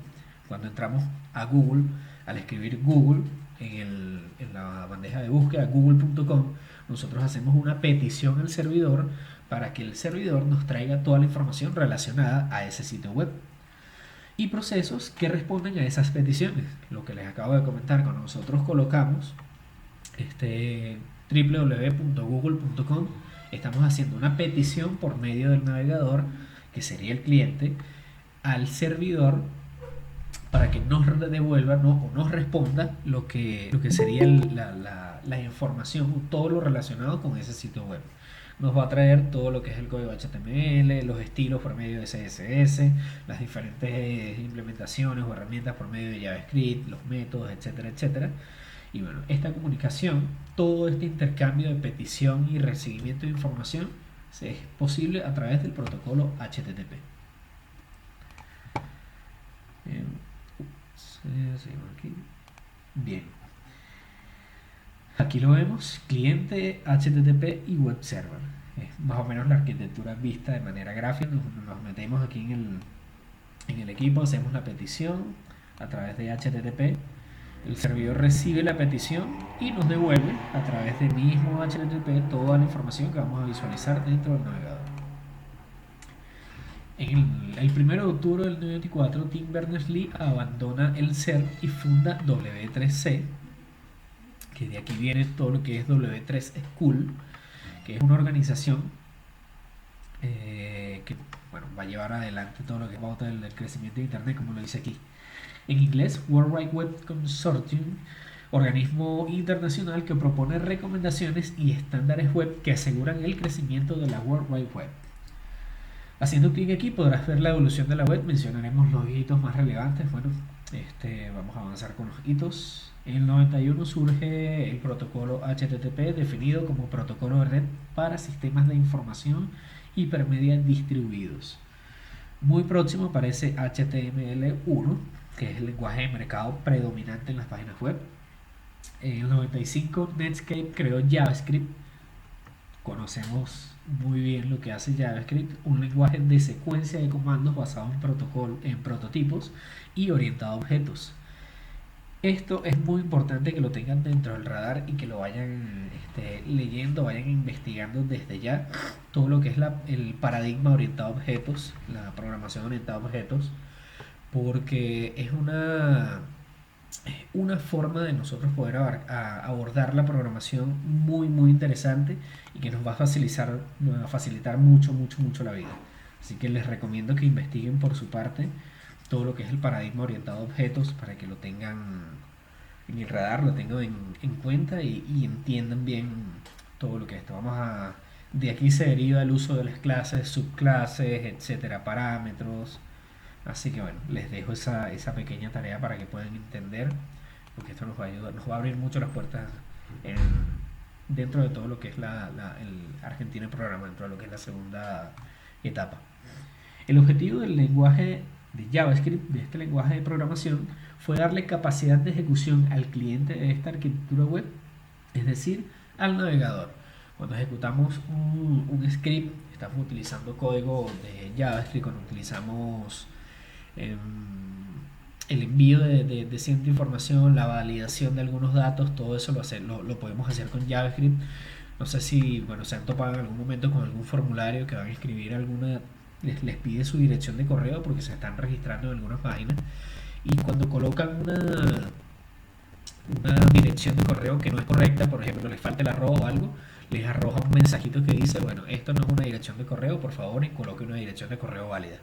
Cuando entramos a Google, al escribir Google en la bandeja de búsqueda google.com, nosotros hacemos una petición al servidor para que el servidor nos traiga toda la información relacionada a ese sitio web y procesos que responden a esas peticiones. Lo que les acabo de comentar, cuando nosotros colocamos www.google.com, estamos haciendo una petición por medio del navegador, que sería el cliente, al servidor para que nos devuelva, ¿no?, o nos responda lo que sería la información, todo lo relacionado con ese sitio web. Nos va a traer todo lo que es el código HTML, los estilos por medio de CSS, las diferentes implementaciones o herramientas por medio de JavaScript, los métodos, etcétera, etcétera. Y bueno, esta comunicación, todo este intercambio de petición y recibimiento de información es posible a través del protocolo HTTP. Aquí. Bien, aquí lo vemos, cliente, HTTP y web server. Es más o menos la arquitectura vista de manera gráfica. Nos metemos aquí en el equipo, hacemos la petición a través de HTTP. El servidor recibe la petición y nos devuelve a través del mismo HTTP toda la información que vamos a visualizar dentro del navegador. El 1 de octubre del 94, Tim Berners-Lee abandona el CERN y funda W3C, que de aquí viene todo lo que es W3 School, que es una organización que bueno, va a llevar adelante todo lo que es pauta del crecimiento de Internet, como lo dice aquí. En inglés, World Wide Web Consortium, organismo internacional que propone recomendaciones y estándares web que aseguran el crecimiento de la World Wide Web. Haciendo clic aquí podrás ver la evolución de la web. Mencionaremos los hitos más relevantes. Bueno, vamos a avanzar con los hitos. En el 91 surge el protocolo HTTP, definido como protocolo de red para sistemas de información hipermedia distribuidos. Muy próximo aparece HTML1, que es el lenguaje de mercado predominante en las páginas web. En el 95 Netscape creó JavaScript. Conocemos muy bien lo que hace JavaScript, un lenguaje de secuencia de comandos basado en prototipos y orientado a objetos. Esto es muy importante que lo tengan dentro del radar y que lo vayan leyendo, vayan investigando desde ya todo lo que es el paradigma orientado a objetos, la programación orientada a objetos, porque es una forma de nosotros poder abordar la programación muy muy interesante y que nos va a facilitar mucho la vida. Así que les recomiendo que investiguen por su parte todo lo que es el paradigma orientado a objetos para que lo tengan en el radar, lo tengan en cuenta y entiendan bien todo lo que es esto. De aquí se deriva el uso de las clases, subclases, etcétera, parámetros. Así que bueno, les dejo esa pequeña tarea para que puedan entender, porque esto nos va a ayudar, nos va a abrir mucho las puertas dentro de todo lo que es el Argentina en programa, dentro de lo que es la segunda etapa. El objetivo del lenguaje de JavaScript, de este lenguaje de programación, fue darle capacidad de ejecución al cliente de esta arquitectura web, es decir, al navegador. Cuando ejecutamos un script, estamos utilizando código de JavaScript, cuando utilizamos el envío de cierta información, la validación de algunos datos, todo eso lo podemos hacer con JavaScript. No sé si se han topado en algún momento con algún formulario que van a escribir les pide su dirección de correo porque se están registrando en algunas páginas, y cuando colocan una dirección de correo que no es correcta, por ejemplo les falta el arroba o algo, les arroja un mensajito que dice, bueno, esto no es una dirección de correo, por favor y coloque una dirección de correo válida.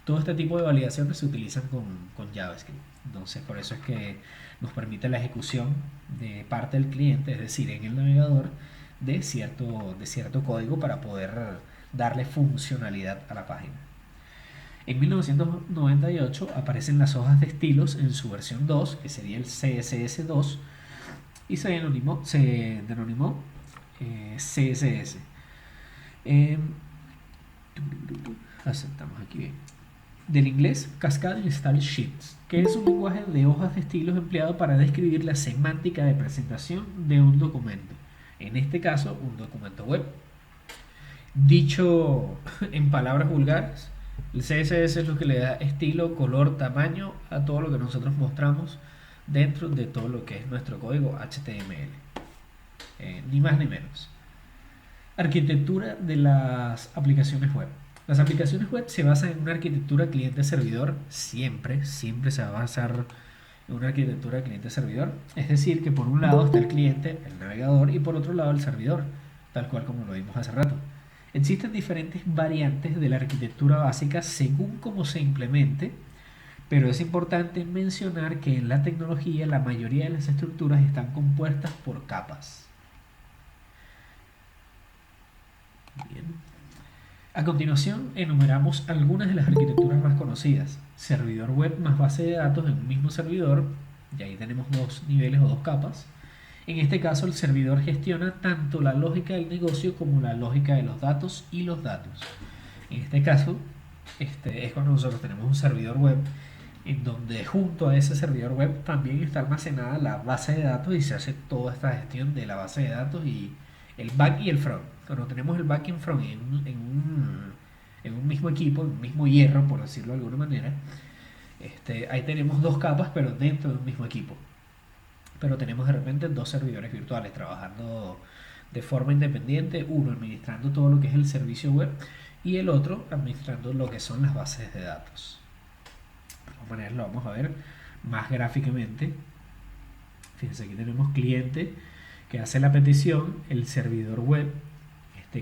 Todo este tipo de validaciones se utilizan con JavaScript. Entonces, por eso es que nos permite la ejecución de parte del cliente, es decir, en el navegador, de cierto código para poder darle funcionalidad a la página. En 1998 aparecen las hojas de estilos en su versión 2, que sería el CSS2, y se denominó CSS. Aceptamos aquí bien. Del inglés Cascading Style Sheets, que es un lenguaje de hojas de estilos empleado para describir la semántica de presentación de un documento. En este caso, un documento web. Dicho en palabras vulgares, el CSS es lo que le da estilo, color, tamaño a todo lo que nosotros mostramos dentro de todo lo que es nuestro código HTML. Ni más ni menos. Arquitectura de las aplicaciones web. Las aplicaciones web se basan en una arquitectura cliente-servidor, siempre se va a basar en una arquitectura cliente-servidor. Es decir, que por un lado está el cliente, el navegador, y por otro lado el servidor, tal cual como lo vimos hace rato. Existen diferentes variantes de la arquitectura básica según cómo se implemente, pero es importante mencionar que en la tecnología la mayoría de las estructuras están compuestas por capas. Bien. A continuación, enumeramos algunas de las arquitecturas más conocidas. Servidor web más base de datos en un mismo servidor, y ahí tenemos dos niveles o dos capas. En este caso, el servidor gestiona tanto la lógica del negocio como la lógica de los datos y los datos. En este caso, es cuando nosotros tenemos un servidor web en donde junto a ese servidor web también está almacenada la base de datos y se hace toda esta gestión de la base de datos y el back y el front. Cuando tenemos el back y el front en un mismo equipo, en un mismo hierro, por decirlo de alguna manera, ahí tenemos dos capas, pero dentro de un mismo equipo. Pero tenemos de repente dos servidores virtuales trabajando de forma independiente, uno administrando todo lo que es el servicio web y el otro administrando lo que son las bases de datos. De todas maneras lo vamos a ver más gráficamente. Fíjense, aquí tenemos cliente que hace la petición, el servidor web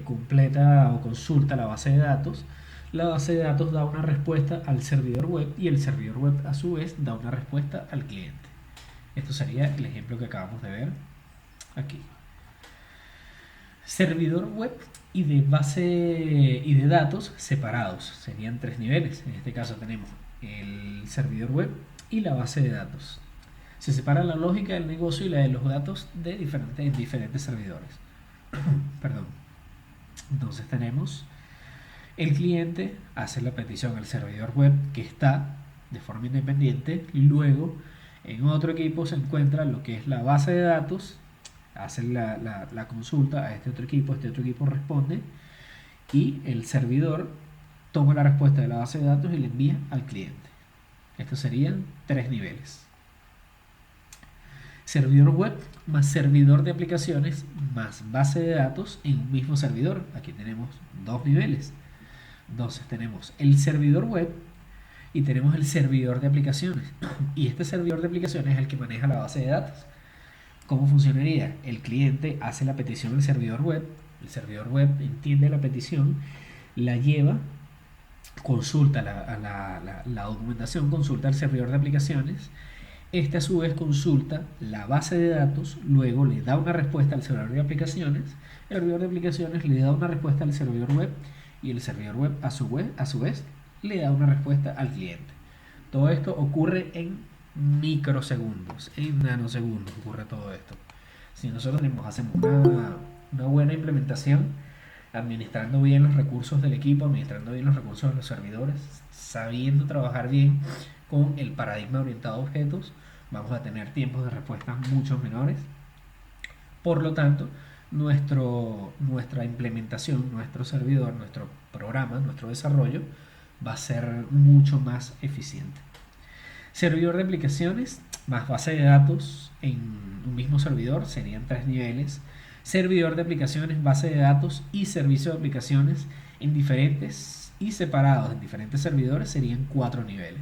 completa o consulta la base de datos. La base de datos da una respuesta al servidor web y el servidor web a su vez da una respuesta al cliente. Esto sería el ejemplo que acabamos de ver aquí. Servidor web y de base y de datos separados. Serían tres niveles. En este caso tenemos el servidor web y la base de datos. Se separa la lógica del negocio y la de los datos de diferentes servidores. Perdón. Entonces tenemos el cliente hace la petición al servidor web que está de forma independiente. Luego en otro equipo se encuentra lo que es la base de datos, hace la consulta a este otro equipo responde y el servidor toma la respuesta de la base de datos y la envía al cliente. Estos serían tres niveles. Servidor web más servidor de aplicaciones más base de datos en un mismo servidor. Aquí tenemos dos niveles. Entonces tenemos el servidor web y tenemos el servidor de aplicaciones. Y este servidor de aplicaciones es el que maneja la base de datos. ¿Cómo funcionaría? El cliente hace la petición al servidor web, el servidor web entiende la petición, la lleva, consulta la documentación, consulta al servidor de aplicaciones. Este a su vez consulta la base de datos, luego le da una respuesta al servidor de aplicaciones, el servidor de aplicaciones le da una respuesta al servidor web y el servidor web a su vez le da una respuesta al cliente. Todo esto ocurre en microsegundos, en nanosegundos ocurre todo esto. Si nosotros hacemos una buena implementación, administrando bien los recursos del equipo, administrando bien los recursos de los servidores, sabiendo trabajar bien con el paradigma orientado a objetos, vamos a tener tiempos de respuesta mucho menores. Por lo tanto, nuestra implementación, nuestro servidor, nuestro programa, nuestro desarrollo va a ser mucho más eficiente. Servidor de aplicaciones más base de datos en un mismo servidor serían tres niveles. Servidor de aplicaciones, base de datos y servicio de aplicaciones en diferentes y separados en diferentes servidores serían cuatro niveles.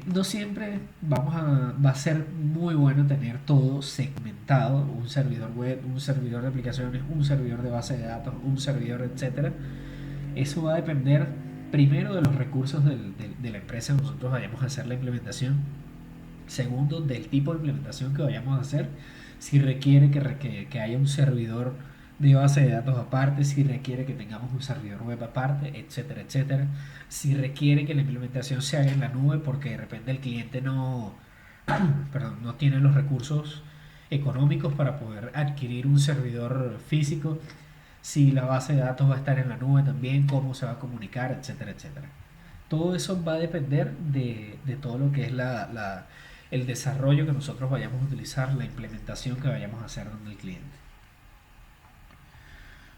No siempre va a ser muy bueno tener todo segmentado, un servidor web, un servidor de aplicaciones, un servidor de base de datos, un servidor, etcétera. Eso va a depender primero de los recursos de la empresa que nosotros vayamos a hacer la implementación. Segundo, del tipo de implementación que vayamos a hacer. Si requiere que haya un servidor de base de datos aparte, si requiere que tengamos un servidor web aparte, etcétera, etcétera. Si requiere que la implementación se haga en la nube porque de repente el cliente no tiene los recursos económicos para poder adquirir un servidor físico. si la base de datos va a estar en la nube también, cómo se va a comunicar, etcétera, etcétera. Todo eso va a depender de todo lo que es el desarrollo que nosotros vayamos a utilizar, la implementación que vayamos a hacer donde el cliente.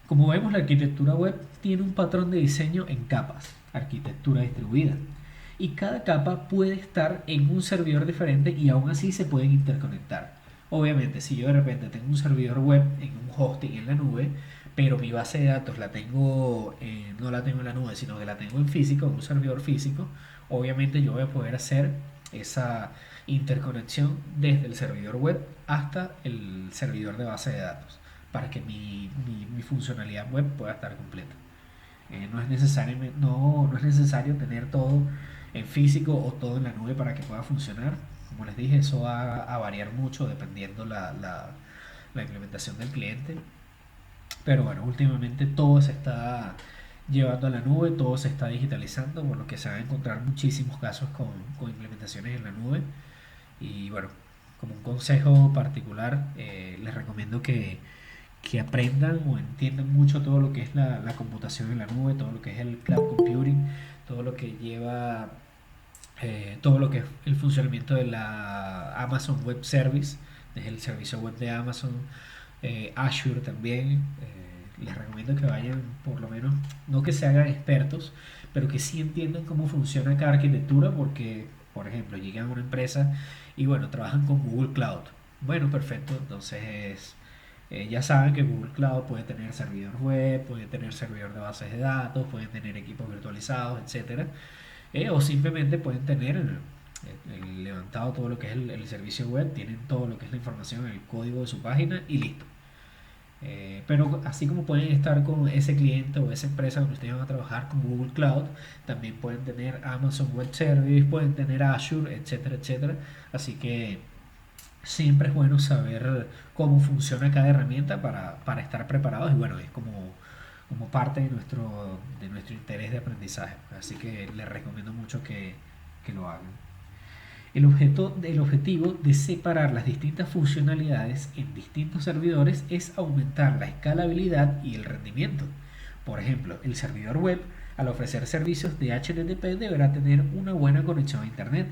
Como vemos, la arquitectura web tiene un patrón de diseño en capas, arquitectura distribuida. Y cada capa puede estar en un servidor diferente y aún así se pueden interconectar. Obviamente, si yo de repente tengo un servidor web en un hosting en la nube, pero mi base de datos no la tengo en la nube, sino que la tengo en físico, en un servidor físico, obviamente yo voy a poder hacer esa interconexión desde el servidor web hasta el servidor de base de datos para que mi funcionalidad web pueda estar completa. No es necesario tener todo en físico o todo en la nube para que pueda funcionar. Como les dije, eso va a variar mucho dependiendo la implementación del cliente. Pero bueno, últimamente todo se está llevando a la nube, todo se está digitalizando, por lo que se van a encontrar muchísimos casos con implementaciones en la nube. Y bueno, como un consejo particular, les recomiendo que aprendan o entiendan mucho todo lo que es la computación en la nube, todo lo que es el cloud computing, todo lo que lleva, todo lo que es el funcionamiento de la Amazon Web Service, desde el servicio web de Amazon, Azure también. Les recomiendo que vayan, por lo menos, no que se hagan expertos, pero que sí entiendan cómo funciona cada arquitectura, porque, por ejemplo, llegan a una empresa y bueno, trabajan con Google Cloud. Bueno, perfecto, entonces ya saben que Google Cloud puede tener servidor web, puede tener servidor de bases de datos, pueden tener equipos virtualizados, etcétera. O simplemente pueden tener levantado todo lo que es el servicio web, tienen todo lo que es la información, el código de su página y listo. Pero así como pueden estar con ese cliente o esa empresa donde ustedes van a trabajar con Google Cloud, también pueden tener Amazon Web Service, pueden tener Azure, etcétera, etcétera. Así que siempre es bueno saber cómo funciona cada herramienta para estar preparados y bueno, es como parte de nuestro interés de aprendizaje. Así que les recomiendo mucho que lo hagan. El objetivo de separar las distintas funcionalidades en distintos servidores es aumentar la escalabilidad y el rendimiento. Por ejemplo, el servidor web, al ofrecer servicios de HTTP, deberá tener una buena conexión a Internet,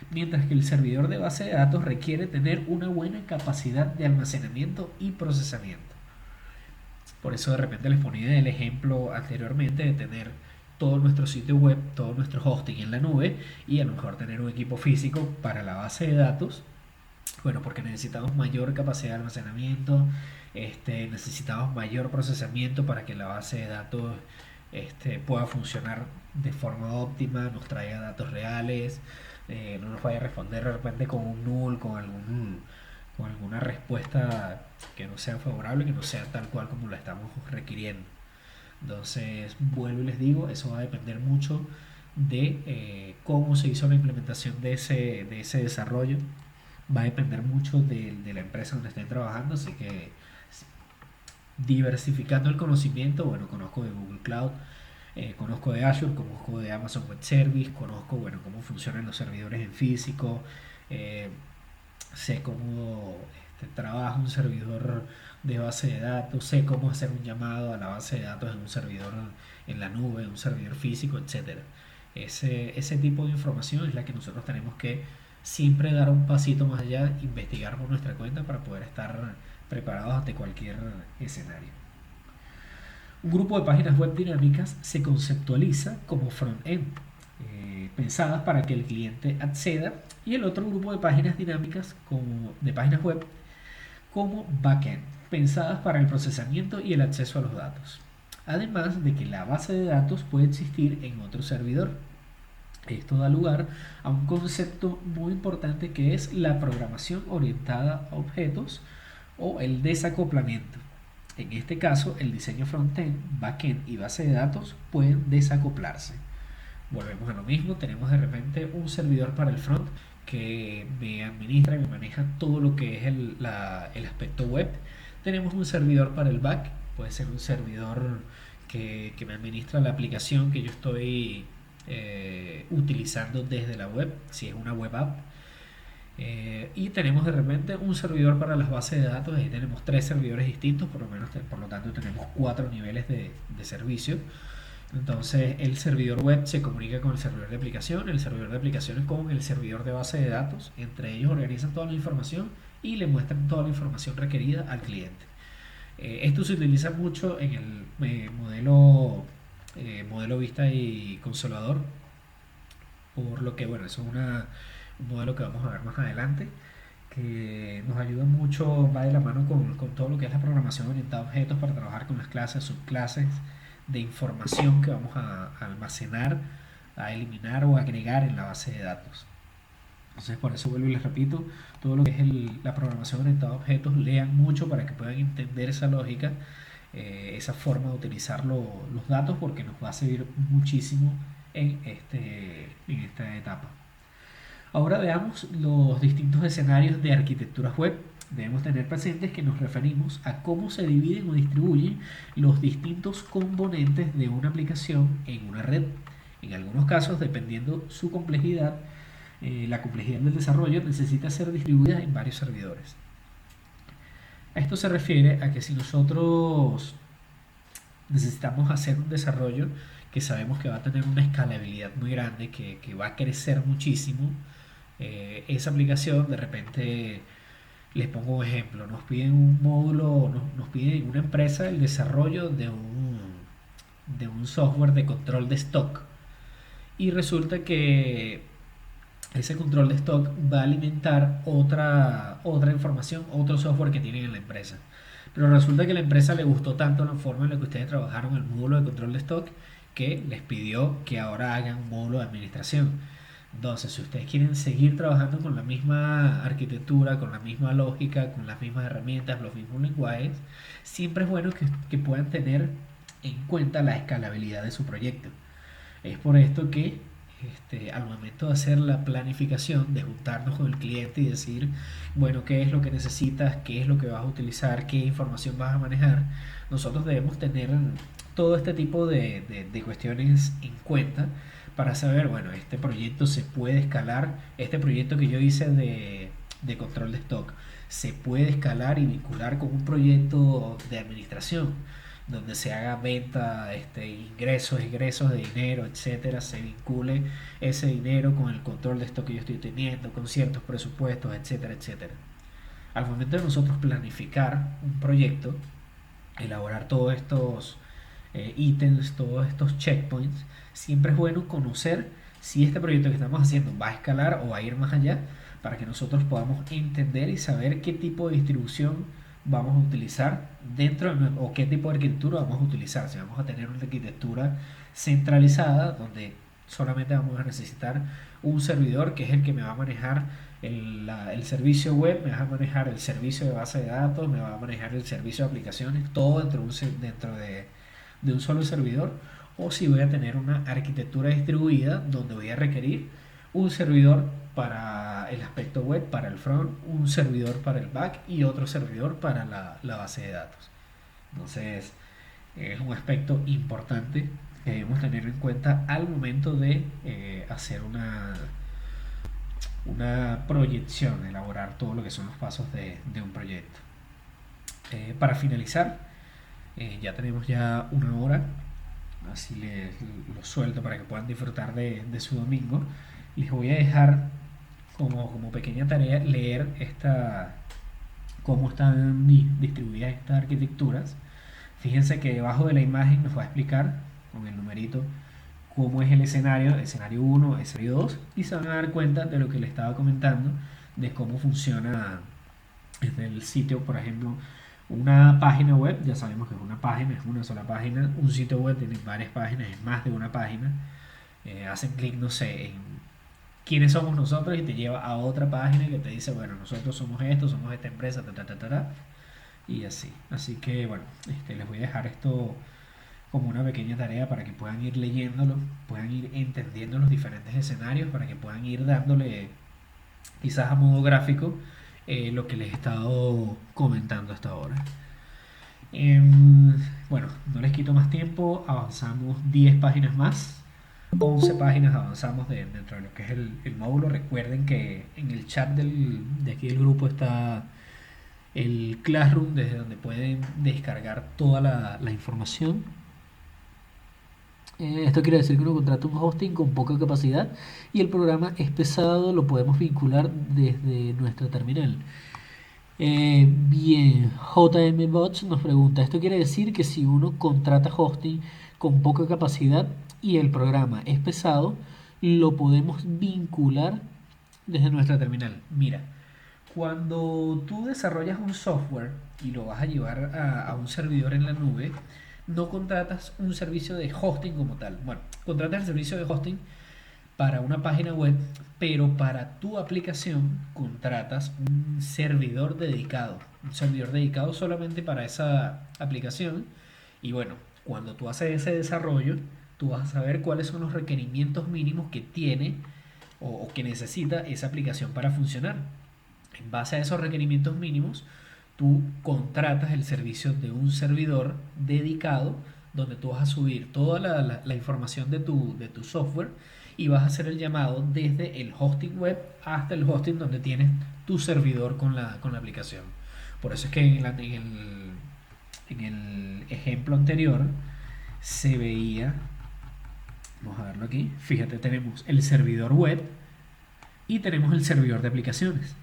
mientras que el servidor de base de datos requiere tener una buena capacidad de almacenamiento y procesamiento. Por eso de repente les ponía el ejemplo anteriormente de tener todo nuestro sitio web, todo nuestro hosting en la nube y a lo mejor tener un equipo físico para la base de datos. Bueno, porque necesitamos mayor capacidad de almacenamiento, necesitamos mayor procesamiento para que la base de datos pueda funcionar de forma óptima, nos traiga datos reales, no nos vaya a responder de repente con un null, con alguna respuesta que no sea favorable, que no sea tal cual como la estamos requiriendo. Entonces, vuelvo y les digo, eso va a depender mucho de cómo se hizo la implementación de ese desarrollo. Va a depender mucho de la empresa donde estén trabajando, así que diversificando el conocimiento, bueno, conozco de Google Cloud, conozco de Azure, conozco de Amazon Web Service, conozco, bueno, cómo funcionan los servidores en físico, eh, sé cómo trabaja un servidor de base de datos, sé cómo hacer un llamado a la base de datos en un servidor en la nube, en un servidor físico, etcétera. Ese tipo de información es la que nosotros tenemos que siempre dar un pasito más allá, investigar por nuestra cuenta para poder estar preparados ante cualquier escenario. Un grupo de páginas web dinámicas se conceptualiza como front-end, pensadas para que el cliente acceda, y el otro grupo de páginas dinámicas de páginas web como backend, pensadas para el procesamiento y el acceso a los datos. Además de que la base de datos puede existir en otro servidor. Esto da lugar a un concepto muy importante que es la programación orientada a objetos o el desacoplamiento. En este caso, el diseño frontend, backend y base de datos pueden desacoplarse. Volvemos a lo mismo, tenemos de repente un servidor para el front que me administra y me maneja todo lo que es el aspecto web. Tenemos un servidor para el back, puede ser un servidor que me administra la aplicación que yo estoy utilizando desde la web, si es una web app. Y tenemos de repente un servidor para las bases de datos. Ahí tenemos tres servidores distintos, por lo menos, por lo tanto tenemos cuatro niveles de servicio. Entonces el servidor web se comunica con el servidor de aplicación, el servidor de aplicaciones con el servidor de base de datos. Entre ellos organizan toda la información y le muestran toda la información requerida al cliente. Esto se utiliza mucho en el modelo Vista y Consolador, por lo que, bueno, eso es un modelo que vamos a ver más adelante, que nos ayuda mucho, va de la mano con todo lo que es la programación orientada a objetos para trabajar con las clases, subclases de información que vamos a almacenar, a eliminar o agregar en la base de datos. Entonces, por eso vuelvo y les repito, todo lo que es la programación orientada a objetos, lean mucho para que puedan entender esa lógica, esa forma de utilizar los datos, porque nos va a servir muchísimo en esta etapa. Ahora veamos los distintos escenarios de arquitecturas web. Debemos tener presentes que nos referimos a cómo se dividen o distribuyen los distintos componentes de una aplicación en una red. En algunos casos, dependiendo su complejidad, la complejidad del desarrollo necesita ser distribuida en varios servidores. Esto se refiere a que si nosotros necesitamos hacer un desarrollo que sabemos que va a tener una escalabilidad muy grande, que va a crecer muchísimo, esa aplicación de repente, les pongo un ejemplo, nos piden un módulo, nos piden una empresa el desarrollo de un software de control de stock, y resulta que ese control de stock va a alimentar otra información, otro software que tienen en la empresa. Pero resulta que a la empresa le gustó tanto la forma en la que ustedes trabajaron el módulo de control de stock que les pidió que ahora hagan un módulo de administración. Entonces, si ustedes quieren seguir trabajando con la misma arquitectura, con la misma lógica, con las mismas herramientas, los mismos lenguajes, siempre es bueno que puedan tener en cuenta la escalabilidad de su proyecto. Es por esto que al momento de hacer la planificación, de juntarnos con el cliente y decir, bueno, qué es lo que necesitas, qué es lo que vas a utilizar, qué información vas a manejar, nosotros debemos tener todo este tipo de cuestiones en cuenta para saber, bueno, este proyecto se puede escalar, este proyecto que yo hice de control de stock se puede escalar y vincular con un proyecto de administración donde se haga venta, ingresos, egresos de dinero, etcétera, se vincule ese dinero con el control de esto que yo estoy teniendo, con ciertos presupuestos, etcétera, etcétera. Al momento de nosotros planificar un proyecto, elaborar todos estos ítems, todos estos checkpoints, siempre es bueno conocer si este proyecto que estamos haciendo va a escalar o va a ir más allá, para que nosotros podamos entender y saber qué tipo de distribución vamos a utilizar dentro o qué tipo de arquitectura vamos a utilizar. Si vamos a tener una arquitectura centralizada donde solamente vamos a necesitar un servidor que es el que me va a manejar el servicio web, me va a manejar el servicio de base de datos, me va a manejar el servicio de aplicaciones, todo dentro de un solo servidor, o si voy a tener una arquitectura distribuida donde voy a requerir un servidor para el aspecto web, para el front, un servidor para el back y otro servidor para la base de datos. Entonces, es un aspecto importante que debemos tener en cuenta al momento de hacer una proyección, elaborar todo lo que son los pasos de un proyecto. Para finalizar, ya tenemos ya una hora, así lo suelto para que puedan disfrutar de su domingo. Les voy a dejar como pequeña tarea leer cómo están distribuidas estas arquitecturas. Fíjense que debajo de la imagen nos va a explicar con el numerito cómo es el escenario 1, escenario 2, y se van a dar cuenta de lo que les estaba comentando, de cómo funciona desde el sitio. Por ejemplo, una página web, ya sabemos que es una página, es una sola página. Un sitio web tiene varias páginas, es más de una página. Hacen clic, no sé, en quiénes somos nosotros y te lleva a otra página que te dice, bueno, nosotros somos esto, somos esta empresa, y así. Así que, bueno, les voy a dejar esto como una pequeña tarea para que puedan ir leyéndolo, puedan ir entendiendo los diferentes escenarios, para que puedan ir dándole, quizás a modo gráfico, lo que les he estado comentando hasta ahora. Bueno, no les quito más tiempo, avanzamos 10 páginas más. 11 páginas avanzamos dentro de lo que es el módulo. Recuerden que en el chat de aquí del grupo está el Classroom, desde donde pueden descargar toda la información. Esto quiere decir que uno contrata un hosting con poca capacidad y el programa es pesado, lo podemos vincular desde nuestra terminal. Bien, JM Bots nos pregunta, esto quiere decir que si uno contrata hosting con poca capacidad y el programa es pesado, lo podemos vincular desde nuestra terminal. Mira, cuando tú desarrollas un software y lo vas a llevar a un servidor en la nube, no contratas un servicio de hosting como tal. Bueno, contratas el servicio de hosting para una página web, pero para tu aplicación contratas un servidor dedicado solamente para esa aplicación. Y bueno, cuando tú haces ese desarrollo, tú vas a saber cuáles son los requerimientos mínimos que tiene o que necesita esa aplicación para funcionar. En base a esos requerimientos mínimos, tú contratas el servicio de un servidor dedicado donde tú vas a subir toda la información de tu software y vas a hacer el llamado desde el hosting web hasta el hosting donde tienes tu servidor con la aplicación. Por eso es que en el ejemplo anterior se veía, vamos a verlo aquí, fíjate, tenemos el servidor web y tenemos el servidor de aplicaciones.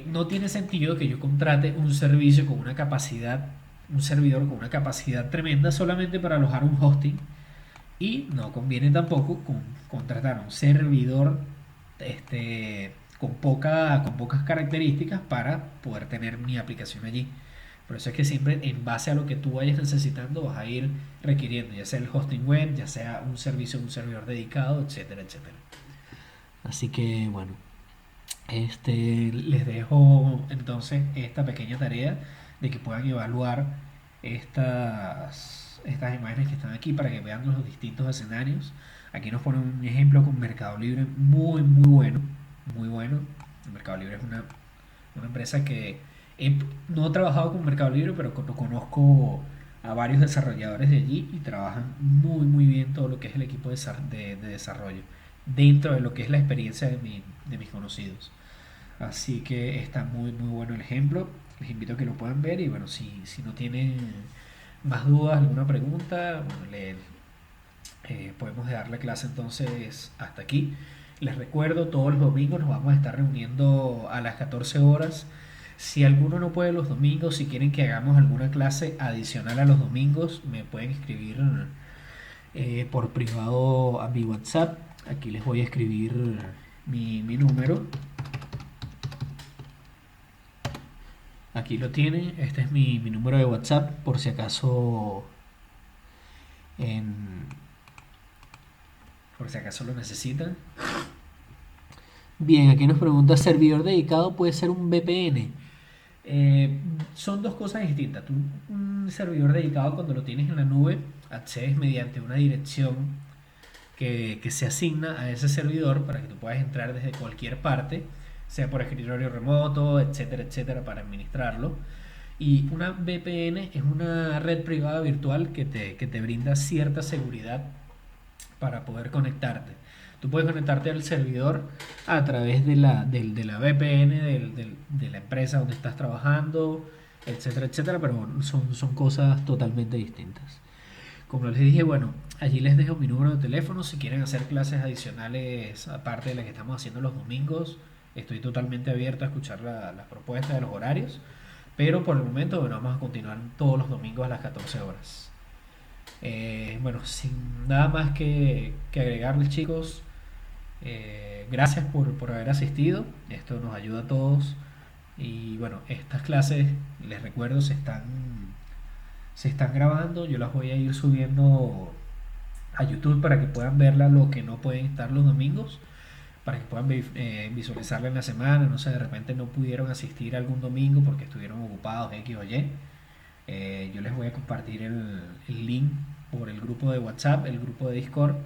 No tiene sentido que yo contrate un servicio con una capacidad, un servidor con una capacidad tremenda solamente para alojar un hosting, y no conviene tampoco contratar un servidor con pocas características para poder tener mi aplicación allí. Por eso es que siempre en base a lo que tú vayas necesitando vas a ir requiriendo, ya sea el hosting web, ya sea un servicio, un servidor dedicado, etcétera, etcétera. Así que bueno, les dejo entonces esta pequeña tarea de que puedan evaluar estas imágenes que están aquí para que vean los distintos escenarios. Aquí nos ponen un ejemplo con Mercado Libre muy, muy bueno. Muy bueno. Mercado Libre es una empresa que no he trabajado con Mercado Libre, pero conozco a varios desarrolladores de allí y trabajan muy, muy bien todo lo que es el equipo de desarrollo dentro de lo que es la experiencia de mis conocidos. Así que está muy muy bueno el ejemplo. Les invito a que lo puedan ver y bueno, si no tienen más dudas, alguna pregunta, bueno, podemos dejar la clase entonces hasta aquí. Les recuerdo, todos los domingos nos vamos a estar reuniendo a las 14 horas. Si alguno no puede los domingos, si quieren que hagamos alguna clase adicional a los domingos, me pueden escribir por privado a mi WhatsApp. Aquí les voy a escribir mi número. Aquí lo tienen, este es mi número de WhatsApp por si acaso en- por si acaso lo necesitan. Bien, aquí nos pregunta, ¿servidor dedicado puede ser un VPN? Son dos cosas distintas. Un servidor dedicado, cuando lo tienes en la nube, accedes mediante una dirección que se asigna a ese servidor para que tú puedas entrar desde cualquier parte, sea por escritorio remoto, etcétera, etcétera, para administrarlo. Y una VPN es una red privada virtual que te brinda cierta seguridad para poder conectarte. Tú puedes conectarte al servidor a través de la VPN de la empresa donde estás trabajando, etcétera, etcétera, pero son cosas totalmente distintas. Como les dije, bueno, allí les dejo mi número de teléfono. Si quieren hacer clases adicionales, aparte de las que estamos haciendo los domingos, estoy totalmente abierto a escuchar las propuestas de los horarios. Pero por el momento, bueno, vamos a continuar todos los domingos a las 14 horas. Bueno, sin nada más que agregarles, chicos, gracias por haber asistido. Esto nos ayuda a todos. Y bueno, estas clases, les recuerdo, se están grabando. Yo las voy a ir subiendo a YouTube para que puedan verla lo que no pueden estar los domingos, para que puedan visualizarla en la semana. No sé, de repente no pudieron asistir algún domingo porque estuvieron ocupados X o Y. Yo les voy a compartir el link por el grupo de WhatsApp, el grupo de Discord.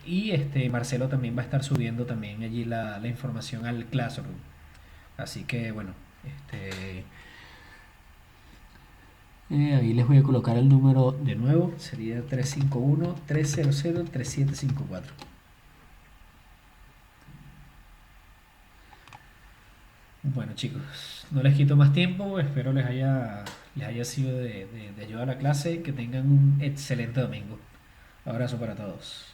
Y Marcelo también va a estar subiendo también allí la información al Classroom. Así que bueno, este, Ahí les voy a colocar el número de nuevo, sería 351-300-3754. Bueno chicos, no les quito más tiempo, espero les haya sido de ayuda a la clase, que tengan un excelente domingo. Abrazo para todos.